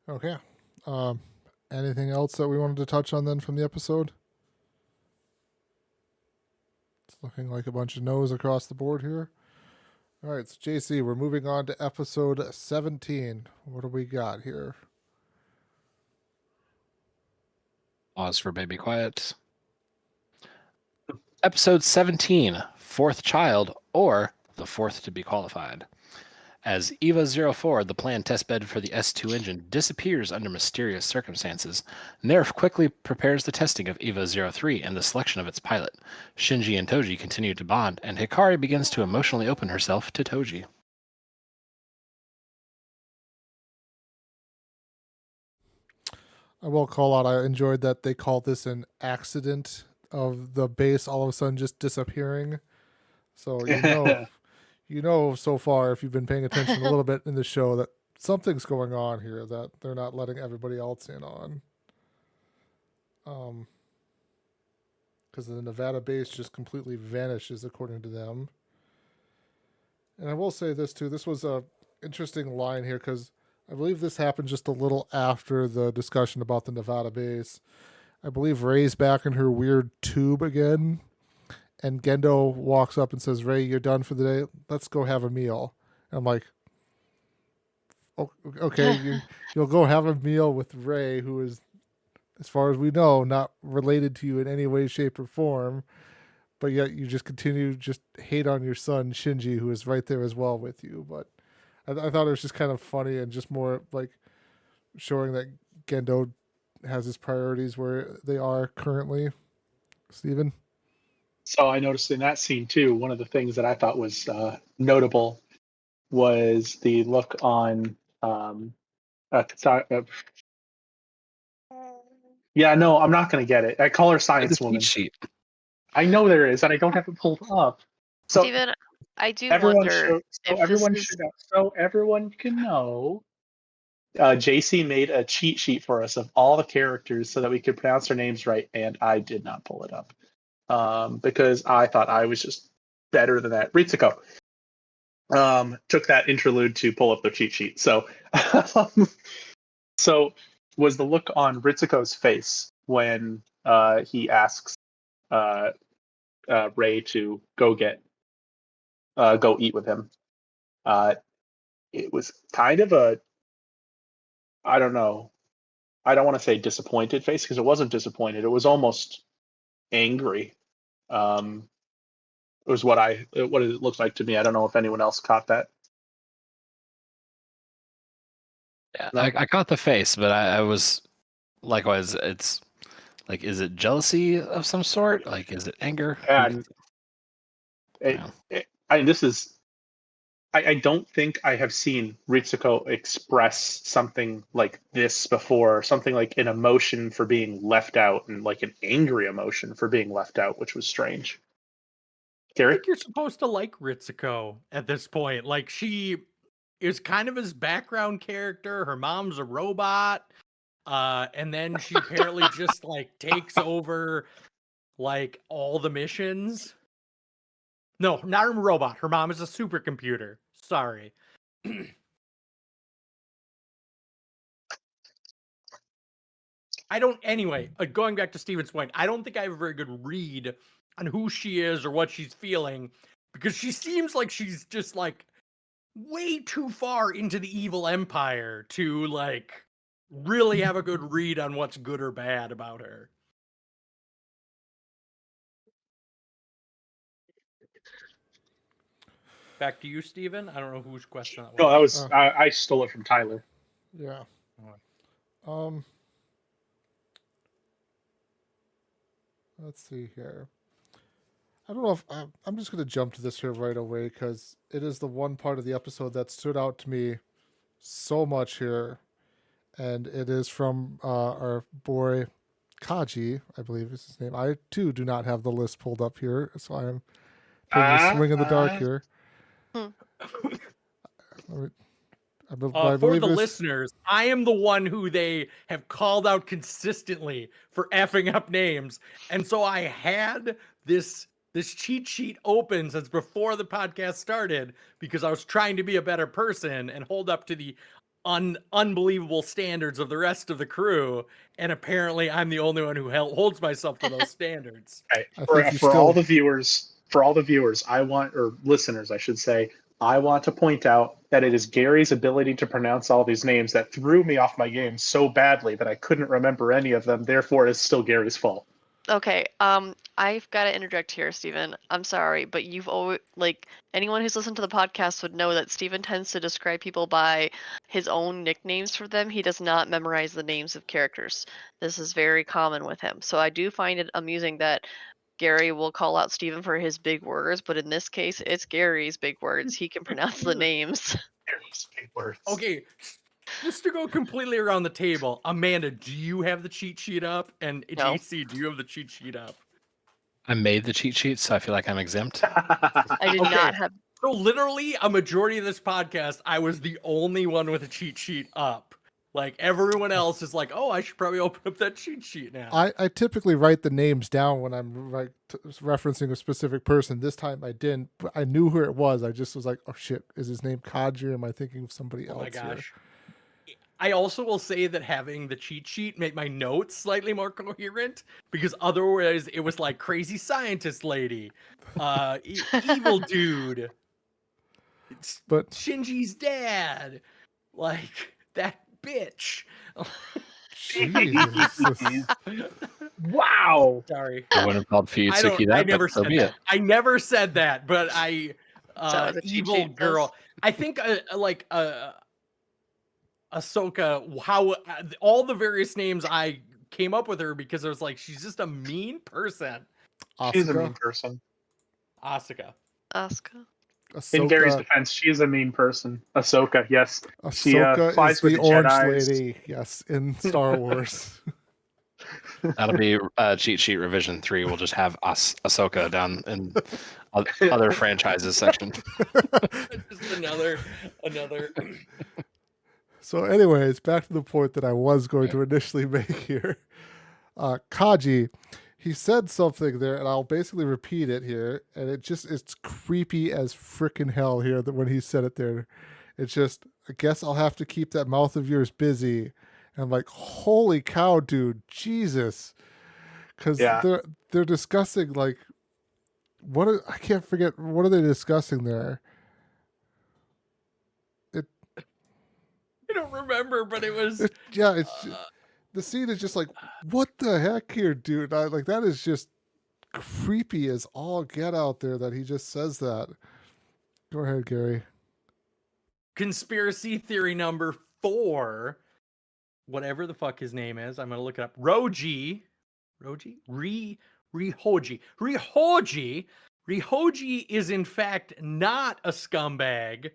okay. Anything else that we wanted to touch on then from the episode? It's looking like a bunch of no's across the board here. All right, so JC, we're moving on to episode 17. What do we got here? Pause for baby quiet. Episode 17, Fourth Child, or the Fourth to be Qualified. As EVA-04, the planned testbed for the S2 engine, disappears under mysterious circumstances, NERV quickly prepares the testing of EVA-03 and the selection of its pilot. Shinji and Toji continue to bond, and Hikari begins to emotionally open herself to Toji. I will call out, I enjoyed that they called this an accident of the base all of a sudden just disappearing. So you know so far, if you've been paying attention a little bit in the show, that something's going on here that they're not letting everybody else in on. Because the Nevada base just completely vanishes according to them. And I will say this too, this was a interesting line here because I believe this happened just a little after the discussion about the Nevada base. I believe Rei's back in her weird tube again, and Gendo walks up and says, "Rei, you're done for the day. Let's go have a meal." And I'm like, oh, okay, you'll go have a meal with Rei, who is, as far as we know, not related to you in any way, shape, or form, but yet you just continue to just hate on your son, Shinji, who is right there as well with you. But I thought it was just kind of funny and just more like showing that Gendo has his priorities where they are currently. Steven? So I noticed in that scene too, one of the things that I thought was notable was the look on yeah, no, I'm not going to get it. I call her Science Woman. Sheet. I know there is, and I don't have it pulled up. So Steven, I do everyone wonder so everyone can know. JC made a cheat sheet for us of all the characters so that we could pronounce their names right, and I did not pull it up because I thought I was just better than that. Ritsuko took that interlude to pull up their cheat sheet. So, so was the look on Ritsuko's face when he asks Ray to go eat with him. It was kind of I don't know. I don't want to say disappointed face because it wasn't disappointed. It was almost angry. It was what it looked like to me. I don't know if anyone else caught that. Yeah, No? I caught the face, but I was likewise. It's like, is it jealousy of some sort? Like, is it anger? And Yeah. I don't think I have seen Ritsuko express something like this before, something like an emotion for being left out and like an angry emotion for being left out, which was strange. I Gary? think you're supposed to like Ritsuko at this point. Like, she is kind of his background character. Her mom's a robot. And then she apparently just like takes over like all the missions. No, not a robot. Her mom is a supercomputer. Sorry. Anyway, going back to Steven's point, I don't think I have a very good read on who she is or what she's feeling, because she seems like she's just like way too far into the evil empire to like really have a good read on what's good or bad about her. Back to you, Steven. I don't know whose question that was. No, that was I stole it from Tyler. Yeah. Let's see here. I don't know if I'm just going to jump to this here right away because it is the one part of the episode that stood out to me so much here. And it is from our boy Kaji, I believe is his name. I, too, do not have the list pulled up here, so I'm taking a swing in the dark here. For the listeners, I am the one who they have called out consistently for effing up names. And so I had this cheat sheet open since before the podcast started because I was trying to be a better person and hold up to the unbelievable standards of the rest of the crew. And apparently I'm the only one who holds myself to those standards. Okay. For all the viewers, or listeners, I should say, I want to point out that it is Gary's ability to pronounce all these names that threw me off my game so badly that I couldn't remember any of them. Therefore, it's still Gary's fault. Okay, I've got to interject here, Steven. I'm sorry, but you've always, like, anyone who's listened to the podcast would know that Steven tends to describe people by his own nicknames for them. He does not memorize the names of characters. This is very common with him. So I do find it amusing that Gary will call out Steven for his big words, but in this case, it's Gary's big words. He can pronounce the names. Gary's big words. Okay, just to go completely around the table, Amanda, do you have the cheat sheet up? And No. JC, do you have the cheat sheet up? I made the cheat sheet, so I feel like I'm exempt. I did not have. So literally, a majority of this podcast, I was the only one with a cheat sheet up. Like, everyone else is like, oh, I should probably open up that cheat sheet now. I typically write the names down when I'm referencing a specific person. This time I didn't, but I knew who it was. I just was like, oh shit, is his name Kaji or am I thinking of somebody else? Oh my gosh. Here? I also will say that having the cheat sheet made my notes slightly more coherent, because otherwise it was like crazy scientist lady, evil dude, but Shinji's dad, like that bitch. Jesus. Wow. Sorry. I wouldn't have called Fuyutsuki that. I never said that. I never said that, but evil girl. I think Ahsoka, how all the various names I came up with her because I was like, she's just a mean person. She's a mean person. Asuka. In Gary's defense, she is a mean person. Ahsoka, yes. Ahsoka she flies is with the orange lady, yes, in Star Wars. That'll be cheat sheet revision 3. We'll just have Ahsoka down in other franchises section. Just another. So, anyways, back to the point that I was going to initially make here. Kaji, he said something there, and I'll basically repeat it here, and it's creepy as frickin' hell here that when he said it there. It's just, I guess I'll have to keep that mouth of yours busy, And I'm like, holy cow, dude, Jesus. Because Yeah. they're discussing, like, I can't forget, what are they discussing there? I don't remember, but it was The scene is just like, what the heck here, dude? That is just creepy as all get out there that he just says that. Go ahead, Gary. conspiracy theory number 4. Whatever the fuck his name is, I'm gonna look it up. Rihoji. Rihoji is in fact not a scumbag,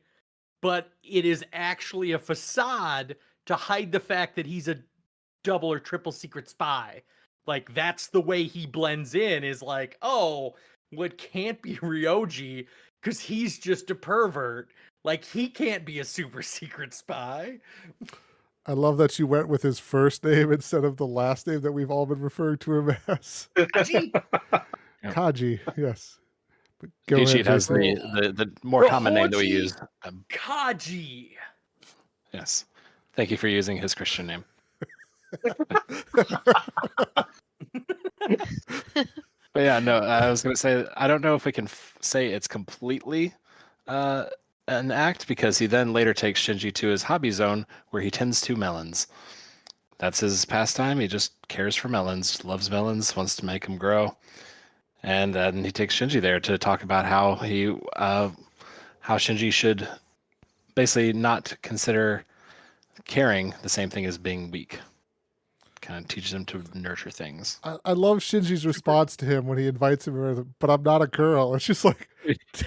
but it is actually a facade to hide the fact that he's a double or triple secret spy. Like, that's the way he blends in, is like, oh, what can't be Ryoji because he's just a pervert. Like, he can't be a super secret spy. I love that you went with his first name instead of the last name that we've all been referring to him as. Kaji? Yeah. Kaji, yes. But go Cheat ahead, sheet has Jason. the more common name that we Rihoji use. Kaji. Yes. Thank you for using his Christian name. But yeah, no, I was going to say, I don't know if we can say it's completely an act, because he then later takes Shinji to his hobby zone where he tends to melons. That's his pastime. He just cares for melons, loves melons, wants to make them grow. And then he takes Shinji there to talk about how Shinji should basically not consider caring the same thing as being weak. Kind of teaches him to nurture things. I love Shinji's response to him when he invites him, but I'm not a girl. It's just like, it's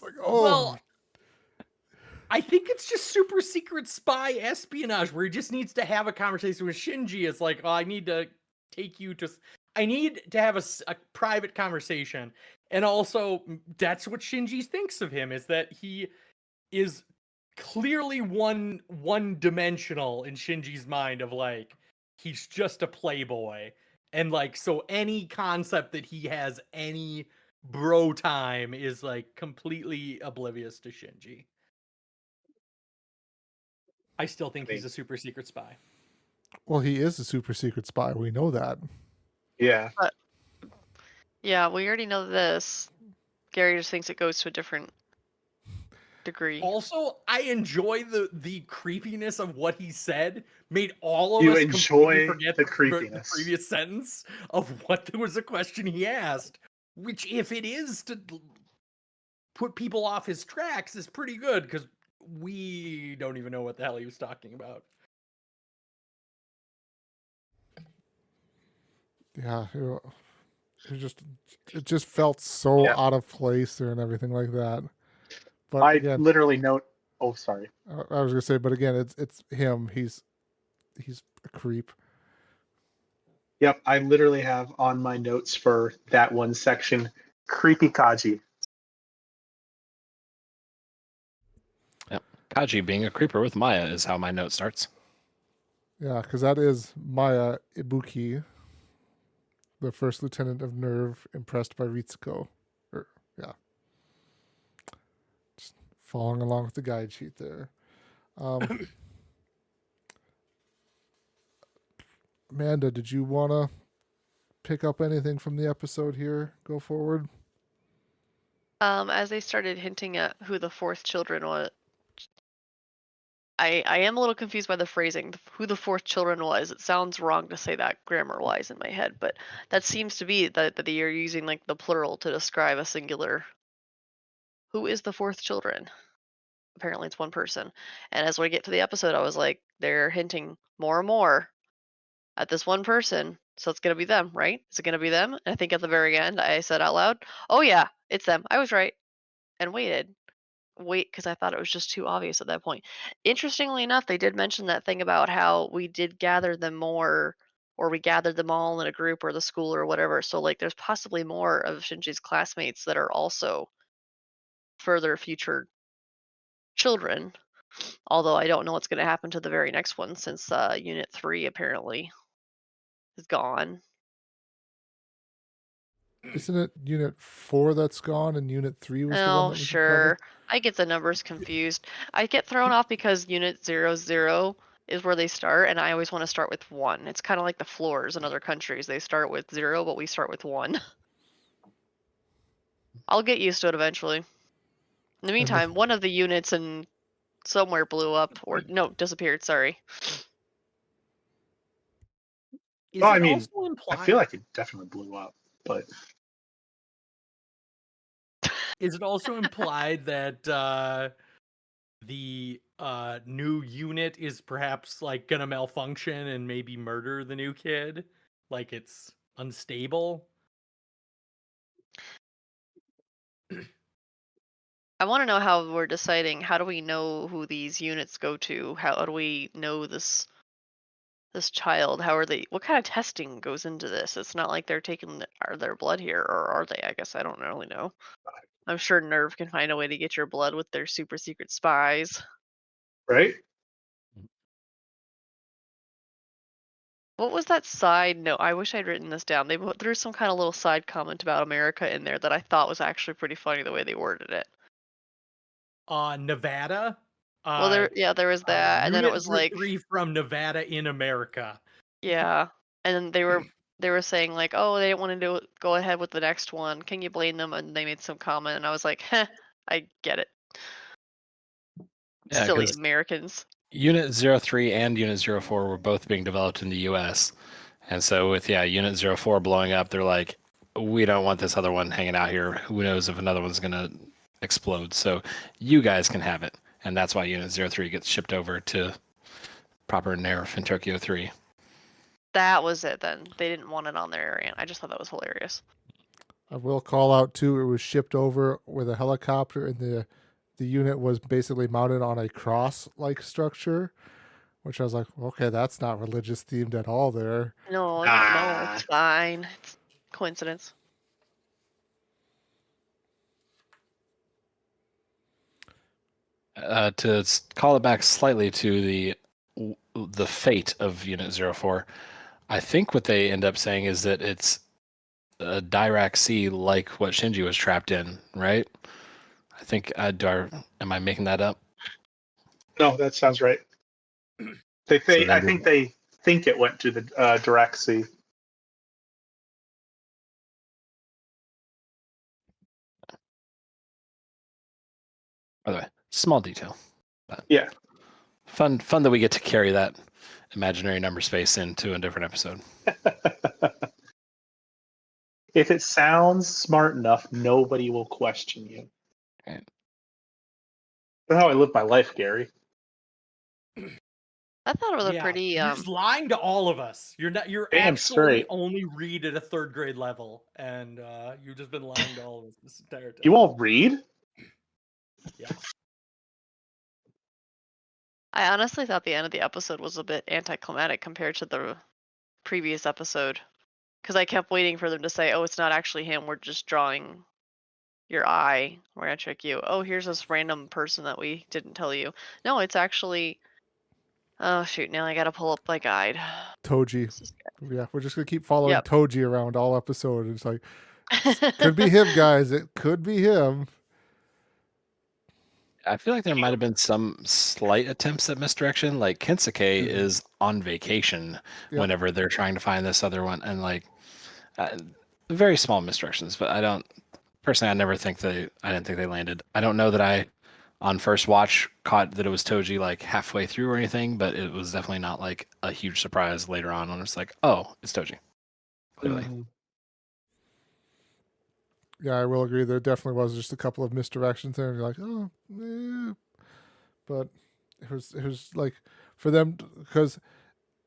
like, oh. Well, I think it's just super secret spy espionage where he just needs to have a conversation with Shinji. It's like, oh, I need to have a private conversation. And also, that's what Shinji thinks of him, is that he is clearly one-dimensional in Shinji's mind, of like, he's just a playboy. And like, so any concept that he has any bro time is like completely oblivious to Shinji. I still think he's a super secret spy. Well, he is a super secret spy. We know that. Yeah. Yeah, we already know this. Gary just thinks it goes to a different degree. Also, I enjoy the creepiness of what he said. Made all of You us enjoy completely forget the the creepiness. previous sentence of what there was a question he asked. Which, if it is to put people off his tracks, is pretty good, because we don't even know what the hell he was talking about. Yeah, it just felt so out of place there and everything like that. But I again, literally note. Oh, sorry. I was gonna say, but again, it's him. He's a creep. Yep, I literally have on my notes for that one section, creepy Kaji. Yep. Kaji being a creeper with Maya is how my note starts. Yeah, because that is Maya Ibuki, the first lieutenant of NERV, impressed by Ritsuko. Yeah. Just following along with the guide sheet there. Amanda, did you want to pick up anything from the episode here? Go forward. As they started hinting at who the fourth children was, I am a little confused by the phrasing. Who the fourth children was. It sounds wrong to say that grammar-wise in my head, but that seems to be that they are using like the plural to describe a singular. Who is the fourth children? Apparently it's one person. And as we get to the episode, I was like, they're hinting more and more at this one person. So it's going to be them, right? Is it going to be them? And I think at the very end, I said out loud, oh yeah, it's them. I was right. And wait, because I thought it was just too obvious at that point. Interestingly enough, they did mention that thing about how we did gather them more, or we gathered them all in a group or the school or whatever. So like there's possibly more of Shinji's classmates that are also further future children. Although I don't know what's going to happen to the very next one, since Unit 3 apparently is gone. Isn't it Unit 4 that's gone and Unit 3 was the one that Oh, was sure. recovered? I get the numbers confused. I get thrown off because Unit 00 is where they start, and I always want to start with 1. It's kind of like the floors in other countries. They start with 0, but we start with 1. I'll get used to it eventually. In the meantime, one of the units in somewhere blew up, or no, disappeared. Sorry. Well, I mean, also implied, I feel like it definitely blew up, but is it also implied that the new unit is perhaps like gonna malfunction and maybe murder the new kid? Like it's unstable? I want to know how we're deciding. How do we know who these units go to? How do we know this child? How are they? What kind of testing goes into this? It's not like they're taking their blood here, or are they? I guess I don't really know. I'm sure NERV can find a way to get your blood with their super secret spies. right? What was that side note? I wish I'd written this down. They threw some kind of little side comment about America in there that I thought was actually pretty funny the way they worded it. Nevada. Well, there was that, and then it Unit was like, 3 from Nevada in America. yeah, and then they were saying like, oh, they didn't want to go ahead with the next one. Can you blame them? And they made some comment, and I was like, heh, I get it. Yeah, Silly 'cause Americans. Unit 03 and Unit 04 were both being developed in the US. And so with Unit 04 blowing up, they're like, we don't want this other one hanging out here. Who knows if another one's gonna explode. So you guys can have it. And that's why Unit 03 gets shipped over to proper NERV in Tokyo 3. That was it then. They didn't want it on their area. I just thought that was hilarious. I will call out too. It was shipped over with a helicopter, and the unit was basically mounted on a cross-like structure, which I was like, okay, that's not religious themed at all. There, No, Ah. it's fine. It's coincidence. To call it back slightly to the fate of Unit 04, I think what they end up saying is that it's a Dirac Sea like what Shinji was trapped in, right? I think, am I making that up? No, that sounds right. I think they think it went to the direct sea. By the way, small detail. But Yeah. Fun that we get to carry that imaginary number space into a different episode. If it sounds smart enough, nobody will question you. Right. That's how I live my life, Gary. I thought it was a pretty You're just lying to all of us. You're Damn actually straight. only read at a 3rd grade level, and you've just been lying to all of us this entire time. You won't read? Yeah. I honestly thought the end of the episode was a bit anticlimactic compared to the previous episode. Because I kept waiting for them to say, oh, it's not actually him. We're just drawing your eye. We're going to trick you. Oh, here's this random person that we didn't tell you. No, it's actually... Oh, shoot. Now I got to pull up my guide. Toji. Yeah, we're just gonna keep following Yep. Toji around all episode. It's like, could be him, guys. It could be him. I feel like there might have been some slight attempts at misdirection. Like Kensuke is on vacation whenever they're trying to find this other one, and like very small misdirections. But I never think I didn't think they landed. I don't know that I, on first watch, caught that it was Toji like halfway through or anything, but it was definitely not like a huge surprise later on when it's like, oh, it's Toji. Clearly. Yeah, I will agree. There definitely was just a couple of misdirections there, and you're like, oh, eh. But it was like for them, because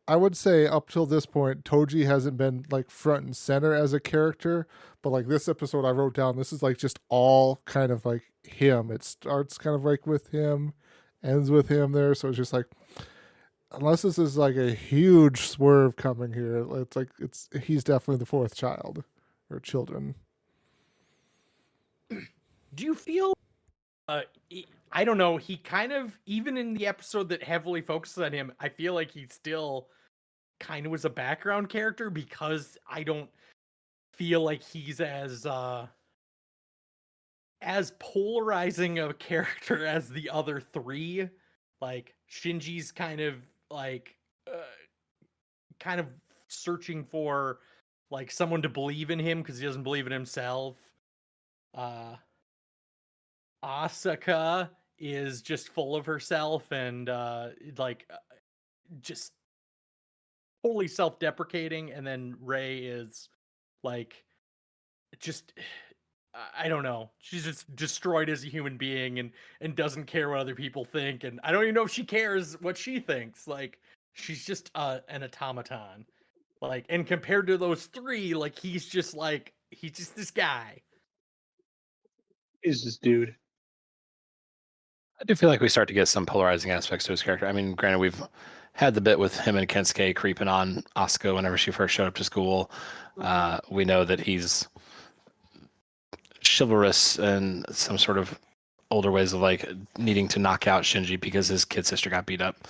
I would say up till this point, Toji hasn't been like front and center as a character. But like this episode, I wrote down, this is like just all kind of like him. It starts kind of like with him, ends with him there. So it's just like, unless this is like a huge swerve coming here, it's like he's definitely the 4th child or children. Do you feel I don't know, he kind of, even in the episode that heavily focuses on him, I feel like he still kind of was a background character because I don't feel like he's as polarizing of a character as the other 3. Like Shinji's kind of like kind of searching for like someone to believe in him because he doesn't believe in himself. Asuka is just full of herself and just totally self-deprecating, and then Rei is like just I don't know. She's just destroyed as a human being and doesn't care what other people think, and I don't even know if she cares what she thinks. Like she's just an automaton. Like, and compared to those three, like he's just this guy. Is this dude? I do feel like we start to get some polarizing aspects to his character. I mean, granted, we've had the bit with him and Kensuke creeping on Asuka whenever she first showed up to school. We know that he's chivalrous and some sort of older ways of like needing to knock out Shinji because his kid sister got beat up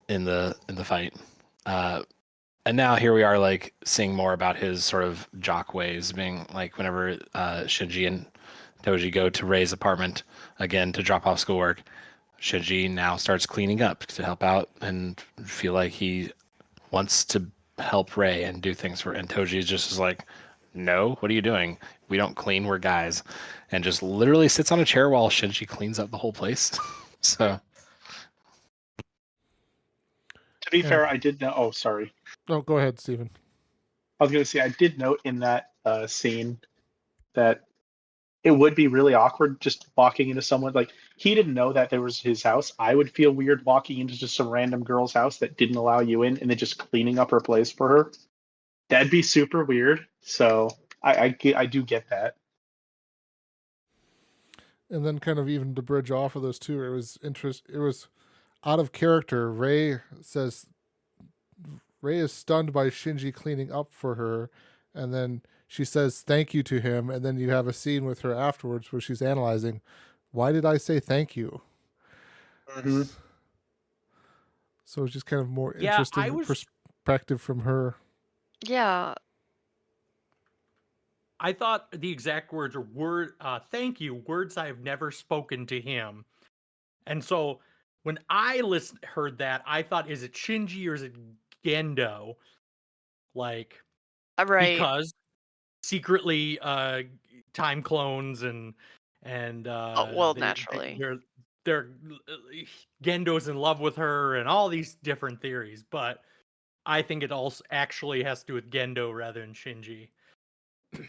in the fight. And now here we are like seeing more about his sort of jock ways, being like whenever Shinji and Toji go to Rei's apartment again to drop off schoolwork, Shinji now starts cleaning up to help out and feel like he wants to help Rei and do things for. And Toji is just like, no, what are you doing? We don't clean, we're guys, and just literally sits on a chair while Shinji cleans up the whole place. So, To be Yeah. fair, I did know. Oh, sorry. Oh, go ahead, Stephen. I was going to say I did note in that scene that it would be really awkward just walking into someone like he didn't know that there was his house. I would feel weird walking into just some random girl's house that didn't allow you in and then just cleaning up her place for her. That'd be super weird. So I do get that. And then kind of even to bridge off of those two, it was out of character. Rei is stunned by Shinji cleaning up for her, and then she says thank you to him, and then you have a scene with her afterwards where she's analyzing, why did I say thank you? Mm-hmm. So it's just kind of more Yeah, interesting perspective from her. Yeah. I thought the exact words are thank you, words I have never spoken to him. And so when I heard that, I thought, is it Shinji or is it Gendo? Like, Right. because secretly time clones and well, naturally. they're Gendo's in love with her and all these different theories, but I think it also actually has to do with Gendo rather than Shinji. that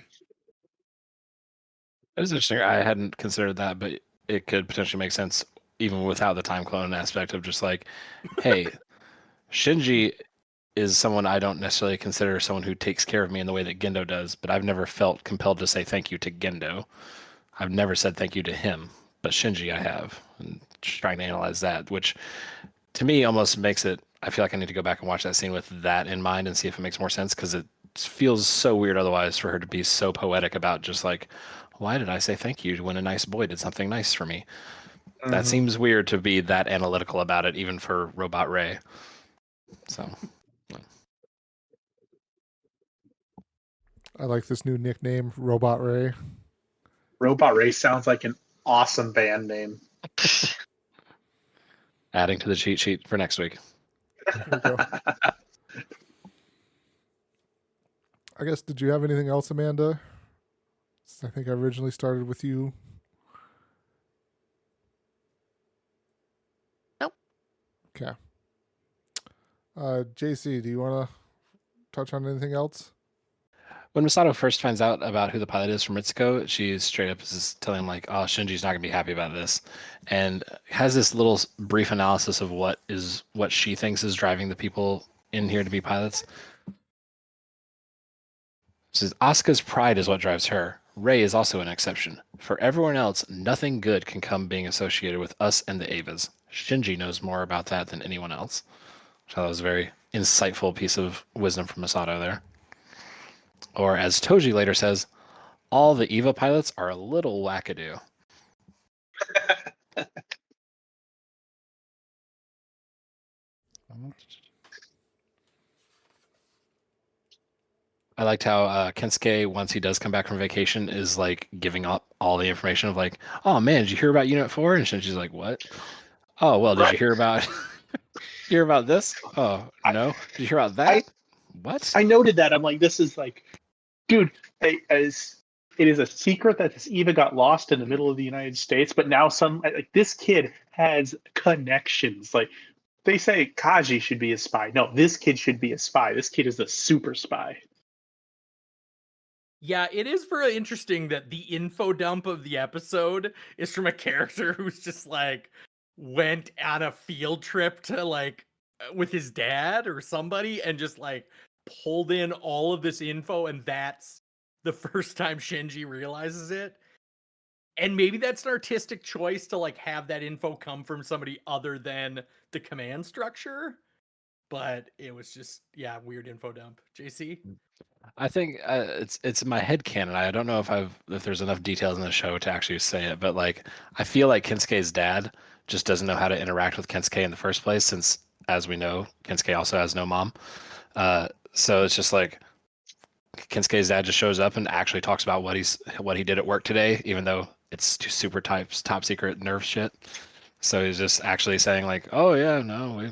is interesting. I hadn't considered that, but it could potentially make sense even without the time clone aspect of just like, hey, Shinji is someone I don't necessarily consider someone who takes care of me in the way that Gendo does, but I've never felt compelled to say thank you to Gendo. I've never said thank you to him, but Shinji I have. And just trying to analyze that, which to me almost makes it, I feel like I need to go back and watch that scene with that in mind and see if it makes more sense, because it feels so weird otherwise for her to be so poetic about just like, why did I say thank you when a nice boy did something nice for me? Mm-hmm. That seems weird to be that analytical about it, even for Robot Rei. So I like this new nickname, Robot Rei. Robot Rei sounds like an awesome band name. adding to the cheat sheet for next week. There we go. I guess, did you have anything else, Amanda? I think I originally started with you. Nope. Okay. JC, do you want to touch on anything else? When Misato first finds out about who the pilot is from Ritsuko, she's straight up just telling him like, "Oh, Shinji's not gonna be happy about this," and has this little brief analysis of what she thinks is driving the people in here to be pilots. She says Asuka's pride is what drives her. Rei is also an exception. For everyone else, nothing good can come being associated with us and the Avas. Shinji knows more about that than anyone else. So that was a very insightful piece of wisdom from Misato there. Or as Toji later says, all the EVA pilots are a little wackadoo. I liked how Kensuke, once he does come back from vacation, is like giving up all the information of like, oh man, did you hear about Unit 4? And Shinji's like, what? Oh, well, did you hear about... You hear about this? Oh, no. Did you hear about that? What? I noted that. I'm like, this is like, dude, it is a secret that this Eva got lost in the middle of the United States, but now this kid has connections. Like they say Kaji should be a spy. No, this kid should be a spy. This kid is the super spy. Yeah, it is very interesting that the info dump of the episode is from a character who's just like went on a field trip to like with his dad or somebody and just like pulled in all of this info, and that's the first time Shinji realizes it. And maybe that's an artistic choice to like have that info come from somebody other than the command structure. But it was just, yeah, weird info dump. JC? I think it's in my head canon. I don't know if there's enough details in the show to actually say it, but like I feel like Kensuke's dad just doesn't know how to interact with Kensuke in the first place, since as we know, Kensuke also has no mom. So it's just like Kensuke's dad just shows up and actually talks about what he did at work today, even though it's super top secret NERV shit. So he's just actually saying like, oh yeah, no,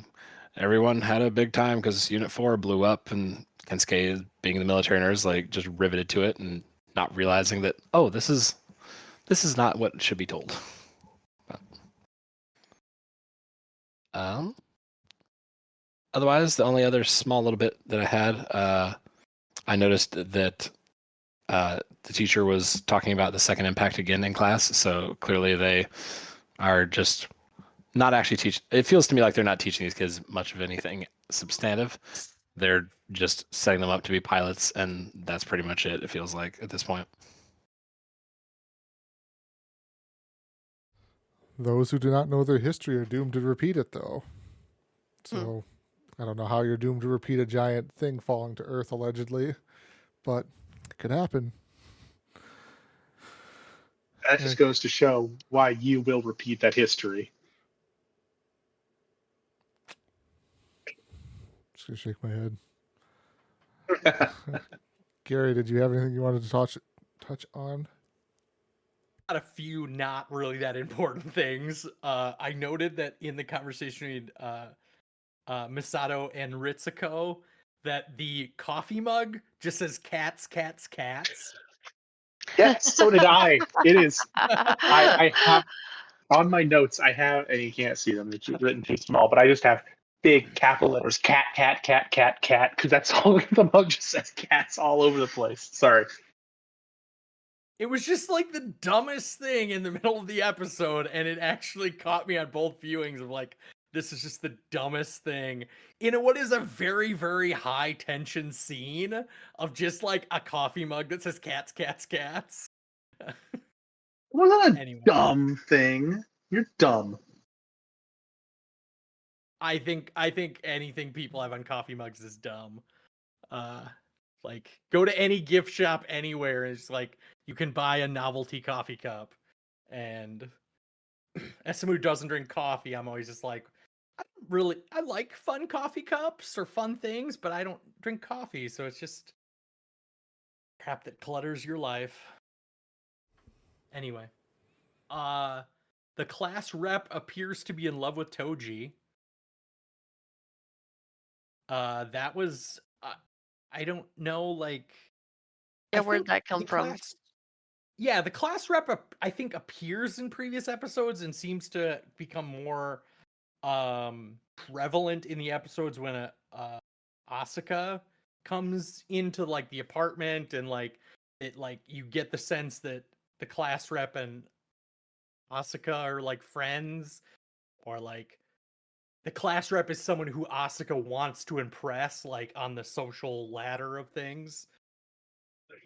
everyone had a big time because Unit 4 blew up, and Kensuke, being the military nerd, like just riveted to it and not realizing that, oh, this is not what should be told. But, otherwise, the only other small little bit that I had, I noticed that the teacher was talking about the second impact again in class. So clearly they are just not actually teach. It feels to me like they're not teaching these kids much of anything substantive. They're just setting them up to be pilots, and that's pretty much it. It feels like at this point. Those who do not know their history are doomed to repeat it, though. So I don't know how you're doomed to repeat a giant thing falling to Earth, allegedly, but it could happen. That just goes to show why you will repeat that history. Just gonna shake my head. Gary, did you have anything you wanted to touch on? Got a few not really that important things. I noted that in the conversation between Misato and Ritsuko, that the coffee mug just says cats, cats, cats. Yes, so did I. It is. I have on my notes. I have, and you can't see them; it's written too small. But I just have big capital letters: cat, cat, cat, cat, cat, because that's all the mug just says cats all over the place. Sorry. It was just like the dumbest thing in the middle of the episode, and it actually caught me on both viewings of like, this is just the dumbest thing in what is a very, very high tension scene of just like a coffee mug that says cats, cats, cats. It wasn't a Anyway. dumb thing. You're dumb. I think anything people have on coffee mugs is dumb. Like go to any gift shop anywhere and it's like you can buy a novelty coffee cup. And as someone who doesn't drink coffee, I'm always just like, I like fun coffee cups or fun things, but I don't drink coffee, so it's just crap that clutters your life. Anyway, the class rep appears to be in love with Toji. That was I don't know, like, Yeah, where'd that come from? Yeah, the class rep I think appears in previous episodes and seems to become more prevalent in the episodes when Asuka comes into like the apartment, and like it, like you get the sense that the class rep and Asuka are like friends, or like the class rep is someone who Asuka wants to impress, like on the social ladder of things.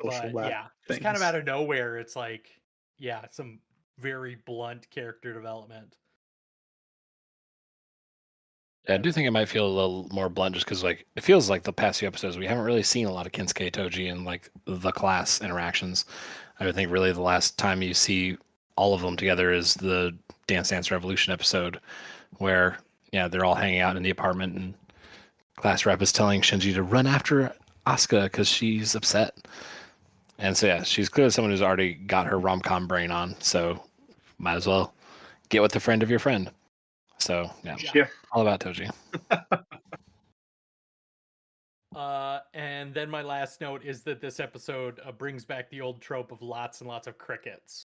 But yeah, it's kind of out of nowhere. It's like, yeah, some very blunt character development. Yeah, I do think it might feel a little more blunt just because, like, it feels like the past few episodes we haven't really seen a lot of Kensuke Toji and like the class interactions. I would think really the last time you see all of them together is the Dance Dance Revolution episode, where they're all hanging out in the apartment and class rep is telling Shinji to run after Asuka because she's upset. And so yeah, she's clearly someone who's already got her rom-com brain on, so might as well get with the friend of your friend. So yeah, Yeah. all about Toji. And then my last note is that this episode brings back the old trope of lots and lots of crickets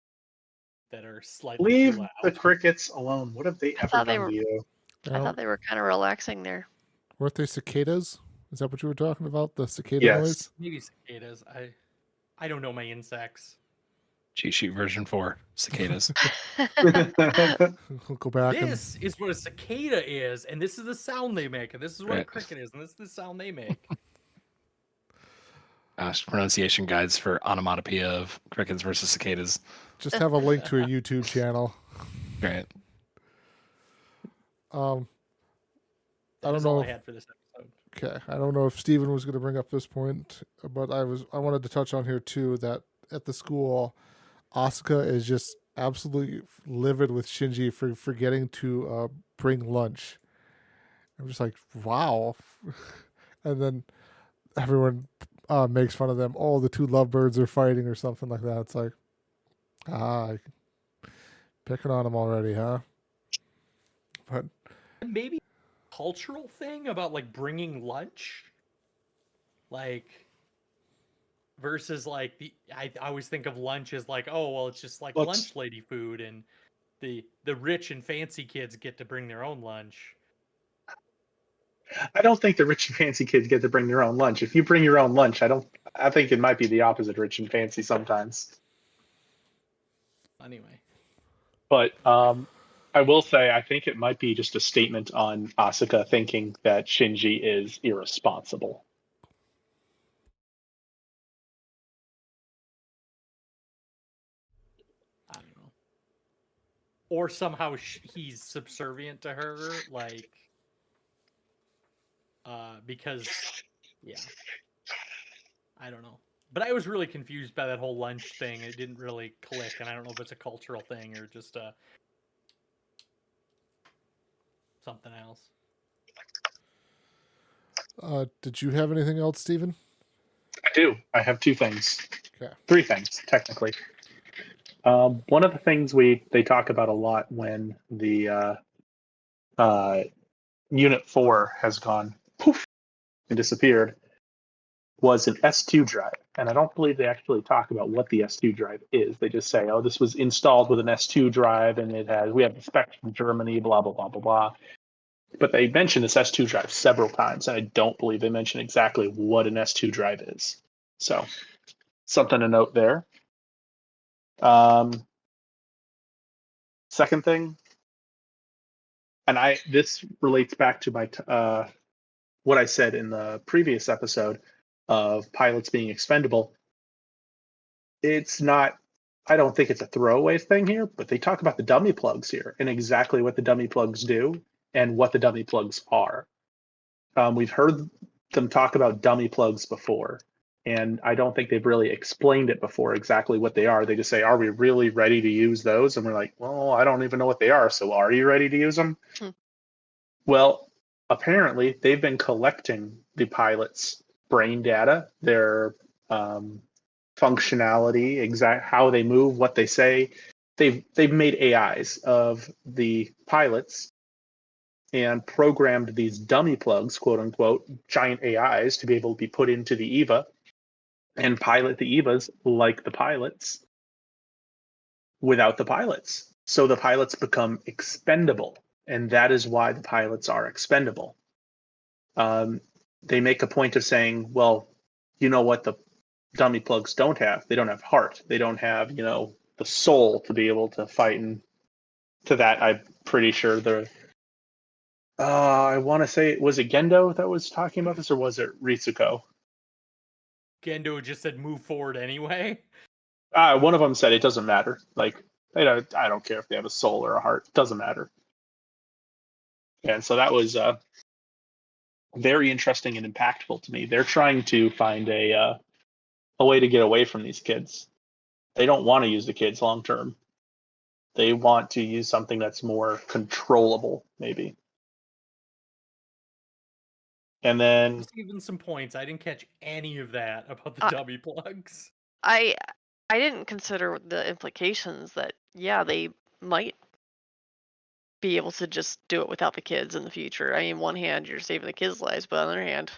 that are slightly too Leave loud. the crickets alone. What have they I ever thought they done were- to you? I thought they were kind of relaxing there. Weren't they cicadas? Is that what you were talking about? The cicada Yes. noise? Maybe cicadas. I don't know my insects. Cheat sheet version 4, cicadas. We'll go back This is what a cicada is, and this is the sound they make, and this is what a Right. cricket is, and this is the sound they make. Pronunciation guides for onomatopoeia of crickets versus cicadas. just have a link to a YouTube channel. Right. I That don't is all know. I had for this episode. Okay, I don't know if Steven was going to bring up this point, but I wanted to touch on here too that at the school, Asuka is just absolutely livid with Shinji for forgetting to bring lunch. I'm just like, wow. And then everyone makes fun of them. Oh, the two lovebirds are fighting or something like that. It's like, picking on them already, huh? But Maybe a cultural thing about like bringing lunch, like versus like I always think of lunch as like, oh well, it's just like lunch lady food, and the rich and fancy kids get to bring their own lunch. I don't think the rich and fancy kids get to bring their own lunch. If you bring your own lunch, I think it might be the opposite, rich and fancy sometimes. Anyway. But I will say, I think it might be just a statement on Asuka thinking that Shinji is irresponsible. I don't know. Or somehow he's subservient to her, like, because, yeah. I don't know. But I was really confused by that whole lunch thing. It didn't really click, and I don't know if it's a cultural thing or just something else. did you have anything else, Steven? I do. I have two things. Okay. Three things, technically. One of the things they talk about a lot when the Unit 4 has gone poof and disappeared was an S2 drive. And I don't believe they actually talk about what the S2 drive is. They just say, oh, this was installed with an S2 drive and we have the spec from Germany, blah, blah, blah, blah, blah. But they mention this S2 drive several times, and I don't believe they mention exactly what an S2 drive is. So, something to note there. Second thing, and this relates back to my what I said in the previous episode of pilots being expendable. It's not. I don't think it's a throwaway thing here, but they talk about the dummy plugs here and exactly what the dummy plugs do and what the dummy plugs are. We've heard them talk about dummy plugs before, and I don't think they've really explained it before exactly what they are. They just say, are we really ready to use those? And we're like, well, I don't even know what they are, so are you ready to use them? Well, apparently they've been collecting the pilots' brain data, their functionality, how they move, what they say. They've made AIs of the pilots and programmed these dummy plugs, quote unquote, giant AIs to be able to be put into the EVA and pilot the EVAs like the pilots without the pilots. So the pilots become expendable, and that is why the pilots are expendable. They make a point of saying, well, you know what the dummy plugs don't have? They don't have heart. They don't have, the soul to be able to fight. And to that, I'm pretty sure they're I want to say, was it Gendo that was talking about this, or was it Ritsuko? Gendo just said move forward anyway. One of them said it doesn't matter. Like, I don't care if they have a soul or a heart. It doesn't matter. And so that was very interesting and impactful to me. They're trying to find a way to get away from these kids. They don't want to use the kids long term. They want to use something that's more controllable, maybe. And then Just even some points. I didn't catch any of that about the dummy plugs. I didn't consider the implications that they might be able to just do it without the kids in the future. I mean, one hand you're saving the kids' lives, but on the other hand,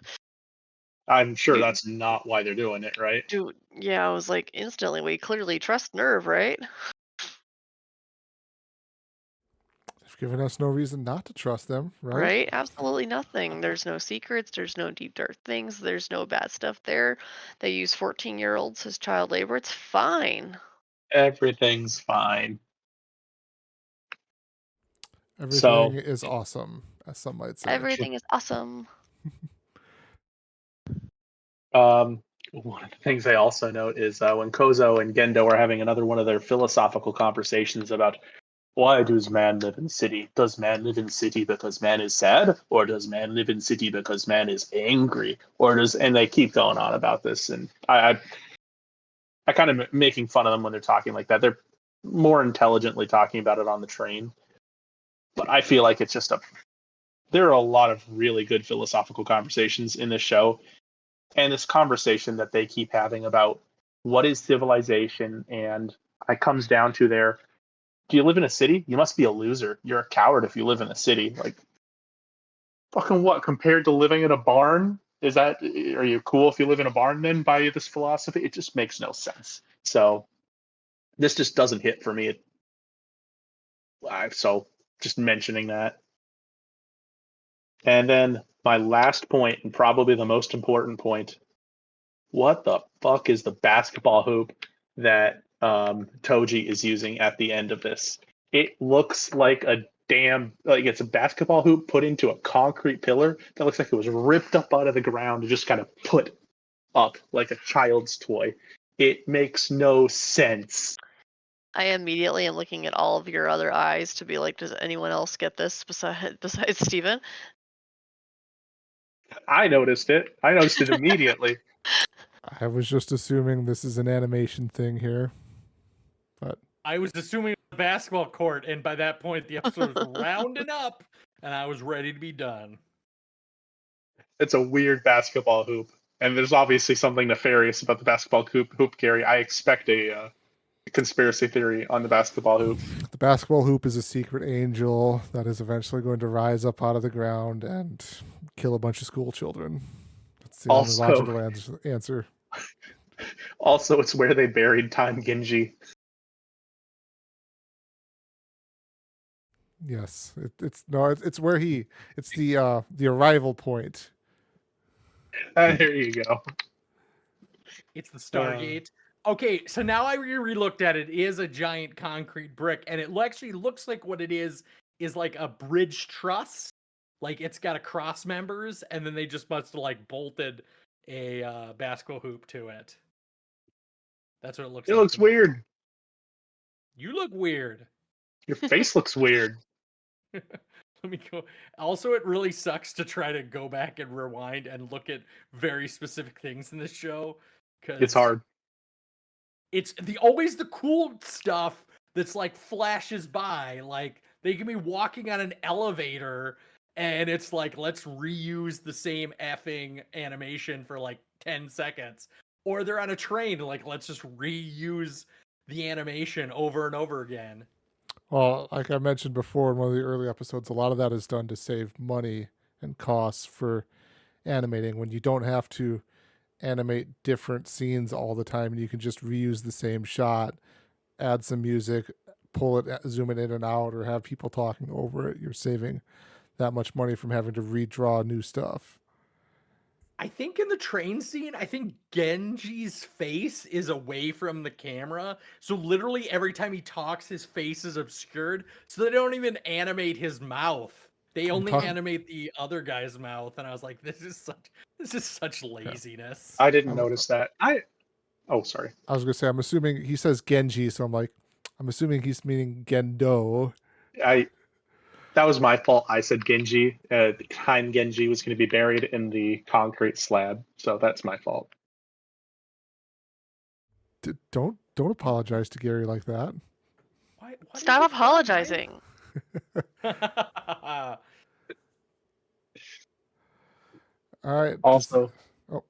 I'm sure you that's not why they're doing it, right? I was like, instantly, we clearly trust NERV, right? They've given us no reason not to trust them, right? Right? Absolutely nothing. There's no secrets. There's no deep dark things. There's no bad stuff there. They use 14-year-olds as child labor. It's fine. Everything's fine. Everything So, is awesome, as some might say. Everything is awesome. one of the things I also note is when Kozo and Gendo are having another one of their philosophical conversations about why does man live in city? Does man live in city because man is sad, or does man live in city because man is angry, and they keep going on about this, and I kind of making fun of them when they're talking like that. They're more intelligently talking about it on the train, but I feel like it's just there are a lot of really good philosophical conversations in this show, and this conversation that they keep having about what is civilization, and it comes down to do you live in a city? You must be a loser. You're a coward if you live in a city. Like, fucking what? Compared to living in a barn? Are you cool if you live in a barn then by this philosophy? It just makes no sense. So this just doesn't hit for me. So just mentioning that. And then my last point, and probably the most important point, what the fuck is the basketball hoop that Toji is using at the end of this? It looks like it's a basketball hoop put into a concrete pillar that looks like it was ripped up out of the ground and just kind of put up like a child's toy. It makes no sense. I immediately am looking at all of your other eyes to be like, does anyone else get this besides Steven? I noticed it. I noticed it immediately. I was just assuming this is an animation thing here, but I was assuming the basketball court, and by that point, the episode was rounding up, and I was ready to be done. It's a weird basketball hoop, and there's obviously something nefarious about the basketball hoop, Gary. I expect a conspiracy theory on the basketball hoop. the basketball hoop is a secret angel that is eventually going to rise up out of the ground and kill a bunch of school children. That's the only logical answer. Also, it's where they buried Time Genji. Yes, it's where it's the arrival point. There you go. It's the Stargate. Okay, so now I re-looked at it. It is a giant concrete brick, and it actually looks like what it is like a bridge truss. Like it's got a cross members, and then they just must have like bolted a basketball hoop to it. That's what it looks like. It looks weird. You look weird. Your face looks weird. Let me go. Also, it really sucks to try to go back and rewind and look at very specific things in this show. It's hard. It's always the cool stuff that's like flashes by. Like they can be walking on an elevator and it's like, let's reuse the same effing animation for like 10 seconds. Or they're on a train, like let's just reuse the animation over and over again. Well, like I mentioned before in one of the early episodes, a lot of that is done to save money and costs for animating when you don't have to animate different scenes all the time and you can just reuse the same shot, add some music, pull it, zoom it in and out, or have people talking over it. You're saving that much money from having to redraw new stuff. I think in the train scene, I think Genji's face is away from the camera. So literally every time he talks, his face is obscured. So they don't even animate his mouth. They only animate the other guy's mouth. And I was like, this is such laziness. I didn't notice that. Sorry. I was gonna say, I'm assuming he says Genji, so I'm assuming he's meaning Gendo. That was my fault. I said Genji. Time Genji was going to be buried in the concrete slab, so that's my fault. Don't apologize to Gary like that. Why Stop apologizing. All right. Also,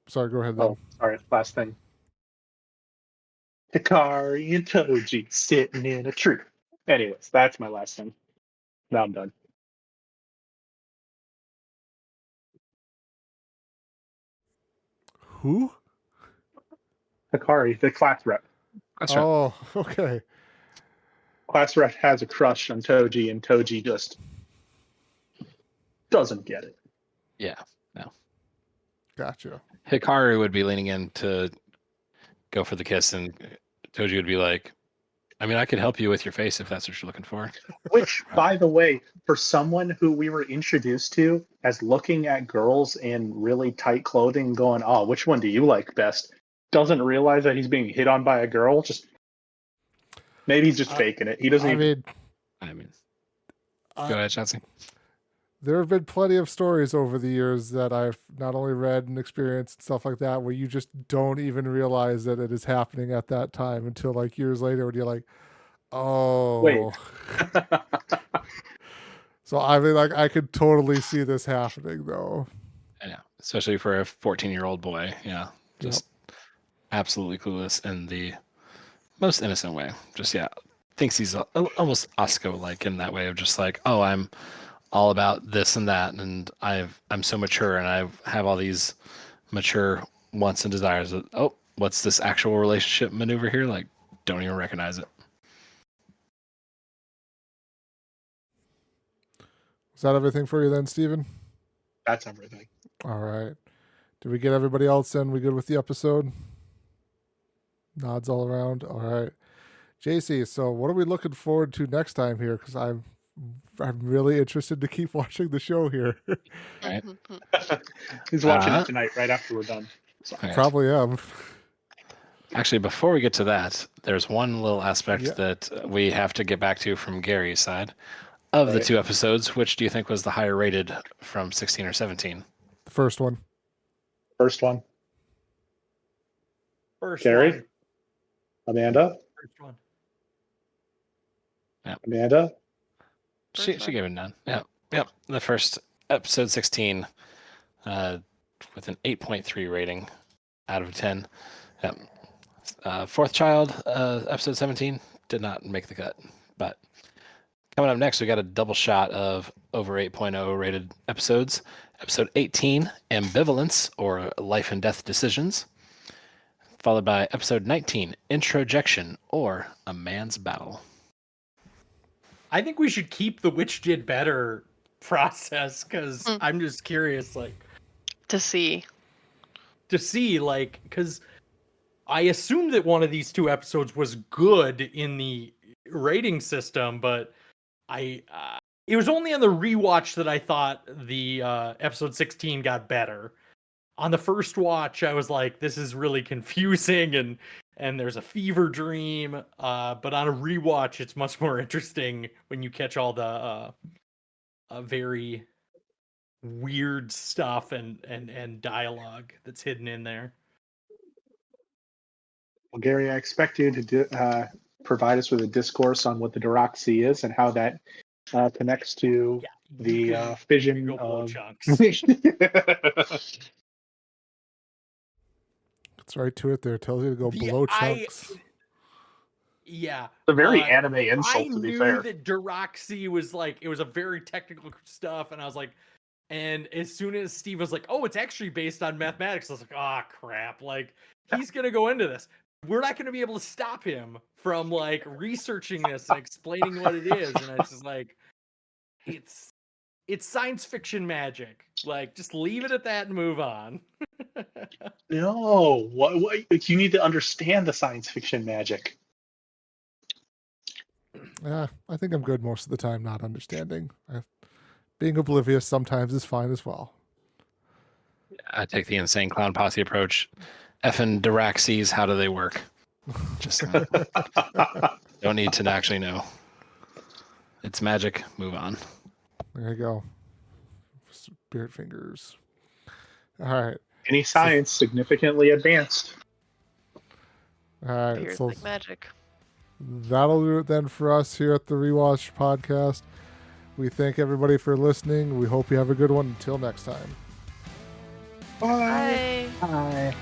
sorry. Go ahead. Then. Oh, sorry. Last thing. Hikari and Toji sitting in a tree. Anyways, that's my last thing. Now I'm done. Who? Hikari, the class rep. That's right. Oh, okay. Class rep has a crush on Toji, and Toji just doesn't get it. Yeah. No. Gotcha. Hikaru would be leaning in to go for the kiss, and Toji would be like, I mean, I could help you with your face if that's what you're looking for. Which, by the way, for someone who we were introduced to as looking at girls in really tight clothing and going, oh, which one do you like best? Doesn't realize that he's being hit on by a girl. Just maybe he's just faking it. He doesn't even. I mean, go ahead, Chauncey. There have been plenty of stories over the years that I've not only read and experienced and stuff like that, where you just don't even realize that it is happening at that time until like years later when you're like, oh. Wait. So I mean, like, I could totally see this happening though. I know, especially for a 14-year-old boy. Yeah, just absolutely clueless in the most innocent way. Just thinks he's almost Asuka-like in that way of just like, oh, I'm all about this and that, and I'm so mature, and I have all these mature wants and desires. Oh, what's this actual relationship maneuver here? Like, don't even recognize it. Is that everything for you then, Steven? That's everything. All right. Did we get everybody else in? We good with the episode? Nods all around. All right. JC, so what are we looking forward to next time here? Because I'm really interested to keep watching the show here. Right. He's watching it tonight, right after we're done. So. Right. Probably am. Actually, before we get to that, there's one little aspect that we have to get back to from Gary's side. Of the two episodes, which do you think was the higher rated from 16 or 17? The first one. First one. First Gary? one. Amanda? First one. Yeah. Amanda? She gave it a 9. Yep. The first episode 16 with an 8.3 rating out of 10. Yep. Fourth Child, episode 17, did not make the cut. But coming up next, we got a double shot of over 8.0 rated episodes. Episode 18, Ambivalence, or Life and Death Decisions. Followed by episode 19, Introjection, or A Man's Battle. I think we should keep the which did better process, because I'm just curious, like, to see, like, because I assumed that one of these two episodes was good in the rating system, but it was only on the rewatch that I thought the episode 16 got better. On the first watch, I was like, this is really confusing, and there's a fever dream. But on a rewatch, it's much more interesting when you catch all the very weird stuff and dialogue that's hidden in there. Well, Gary, I expect you to provide us with a discourse on what the Doroxy is and how that connects to the fission of chunks. It's right to it there. It tells you to go blow chunks. Yeah. It's a very anime insult, to be fair. I knew that Doroxy was like, it was a very technical stuff, and I was like, and as soon as Steve was like, oh, it's actually based on mathematics, I was like, ah, crap. Like, he's going to go into this. We're not going to be able to stop him from, like, researching this and explaining what it is. And I was just like, it's science fiction magic. Like, just leave it at that and move on. No, what you need to understand the science fiction magic. Yeah, I think I'm good most of the time not understanding. Being oblivious sometimes is fine as well. I take the insane clown posse approach. Effing Diraxes, how do they work? Just don't need to actually know. It's magic. Move on. There you go. Spirit fingers. All right. Any science significantly advanced. All right. appears So like magic. that'll do it then for us here at the Rewatch podcast. We thank everybody for listening. We hope you have a good one. Until next time. Bye. Bye. Bye.